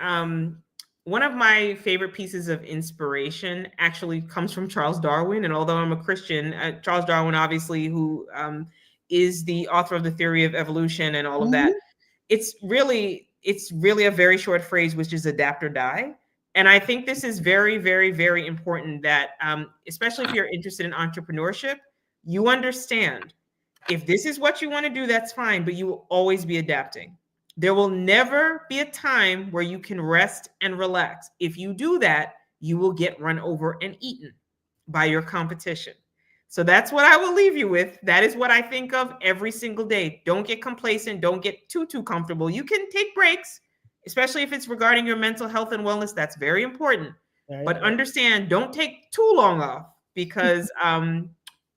S2: favorite pieces of inspiration actually comes from Charles Darwin. And although I'm a Christian, Charles Darwin, obviously, who is the author of the theory of evolution and all of that,
S1: Mhm.
S2: it's really a very short phrase, which is adapt or die. And I think this is very, very, very important that, especially if you're interested in entrepreneurship, you understand if this is what you want to do, that's fine, but you will always be adapting. There will never be a time where you can rest and relax. If you do that, you will get run over and eaten by your competition. So that's what I will leave you with. That is what I think of every single day. Don't get complacent. Don't get too comfortable. You can take breaks, especially if it's regarding your mental health and wellness. That's very important.
S1: Very
S2: But
S1: important.
S2: understand, don't take too long off because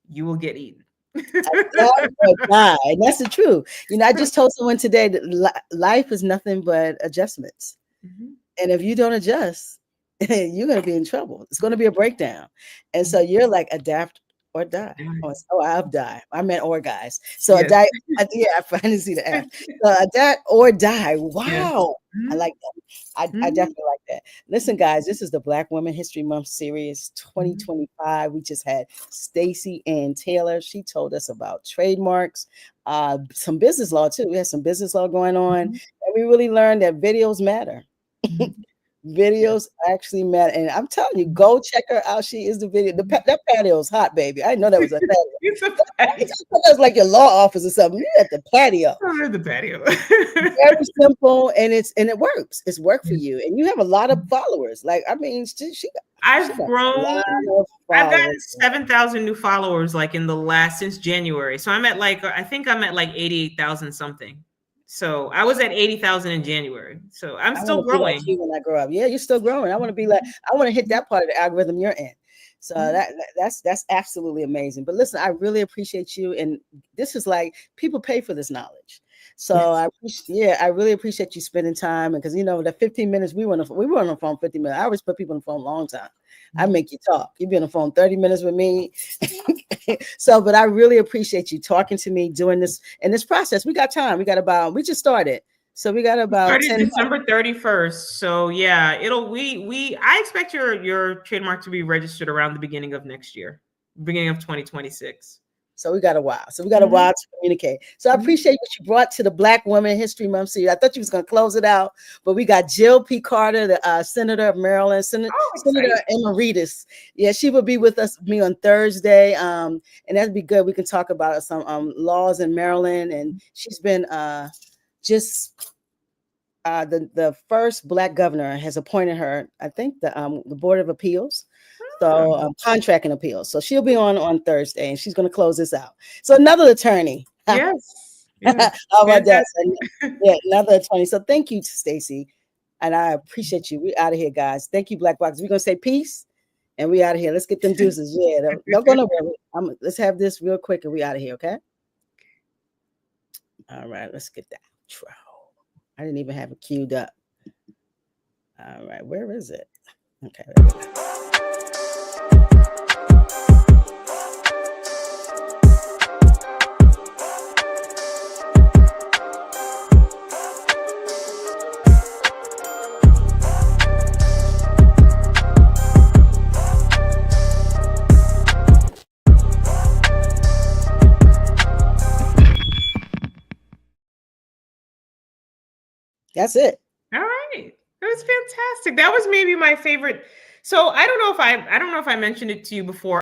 S2: you will get eaten.
S1: Adapt or die. And that's the truth. I just told someone today that life is nothing but adjustments.
S2: Mhm.
S1: And if you don't adjust, you're going to be in trouble. It's going to be a breakdown. And so you're like, adapt or die. Oh, I'll die. I meant or, guys. So
S2: Yes.
S1: yeah, I finally see the F. So adapt or die.
S2: Yes.
S1: Wow. I
S2: Mhm.
S1: like that. I
S2: Mhm.
S1: definitely like that. Listen, guys, this is the BlackWomen History Month Series 2025. We just had Stacey-Ann Taylor. She told us about trademarks, some business law too. We had some business law going on, and we really learned that videos matter.
S2: Mhm. Yes.
S1: Videos actually matter, and I'm telling you, go check her out. She is the video. That patio is hot, baby. I didn't know that was a patio.
S2: It's a
S1: I
S2: patio.
S1: thought that was like your law office or something. You at the patio.
S2: Under the patio.
S1: Very simple, and it works. It's work for you, and you have a lot of followers. Like, I mean, she
S2: I've
S1: got a
S2: grown.
S1: lot of
S2: I've
S1: followers.
S2: gotten 7,000 new followers like in the last since January. So I'm at like I think I'm at like 88,000 something. So I was at 80,000 in January. So I'm
S1: I
S2: still
S1: want to be like
S2: growing.
S1: you when I grow up. Yeah, you're still growing. I want to be like, I want to hit that part of the algorithm you're in. So that's absolutely amazing. But listen, I really appreciate you. And this is like, people pay for this knowledge. So
S2: Yes.
S1: I really appreciate you spending time. And because the 15 minutes we were on the phone 50 minutes. I always put people on the phone a long time. I make you talk. You be on the phone 30 minutes with me. So, but I really appreciate you talking to me, doing this in this process. We got time. We just started. So we got about
S2: Started
S1: 10.
S2: December 31st. So yeah, I expect your trademark to be registered around the beginning of next year, beginning of 2026.
S1: So we got a while. To communicate. So I appreciate what you brought to the BlackWomen History Month series. I thought you was going to close it out, but we got Jill P. Carter, the Senator of Maryland, Senator
S2: Exciting.
S1: Emeritus. Yeah, she will be with me on Thursday. And that'd be good. We can talk about some laws in Maryland. And she's been just the first Black governor has appointed her, I think, the Board of Appeals. So contract and appeals. So she'll be on Thursday, and she's going to close this out. So another attorney.
S2: Yes.
S1: How
S2: Yes.
S1: about that?
S2: Fantastic.
S1: Yeah, another attorney. So thank you, Stacey, and I appreciate you. We out of here, guys. Thank you, Black Box. We're gonna say peace, and we out of here. Let's get them deuces. Yeah, don't go nowhere. Let's have this real quick, and we out of here. Okay. All right. Let's get that outro. I didn't even have it queued up. All right. Where is it? Okay. There we go. That's it.
S2: All right. It was fantastic. That was maybe my favorite. So I don't know if I mentioned it to you before.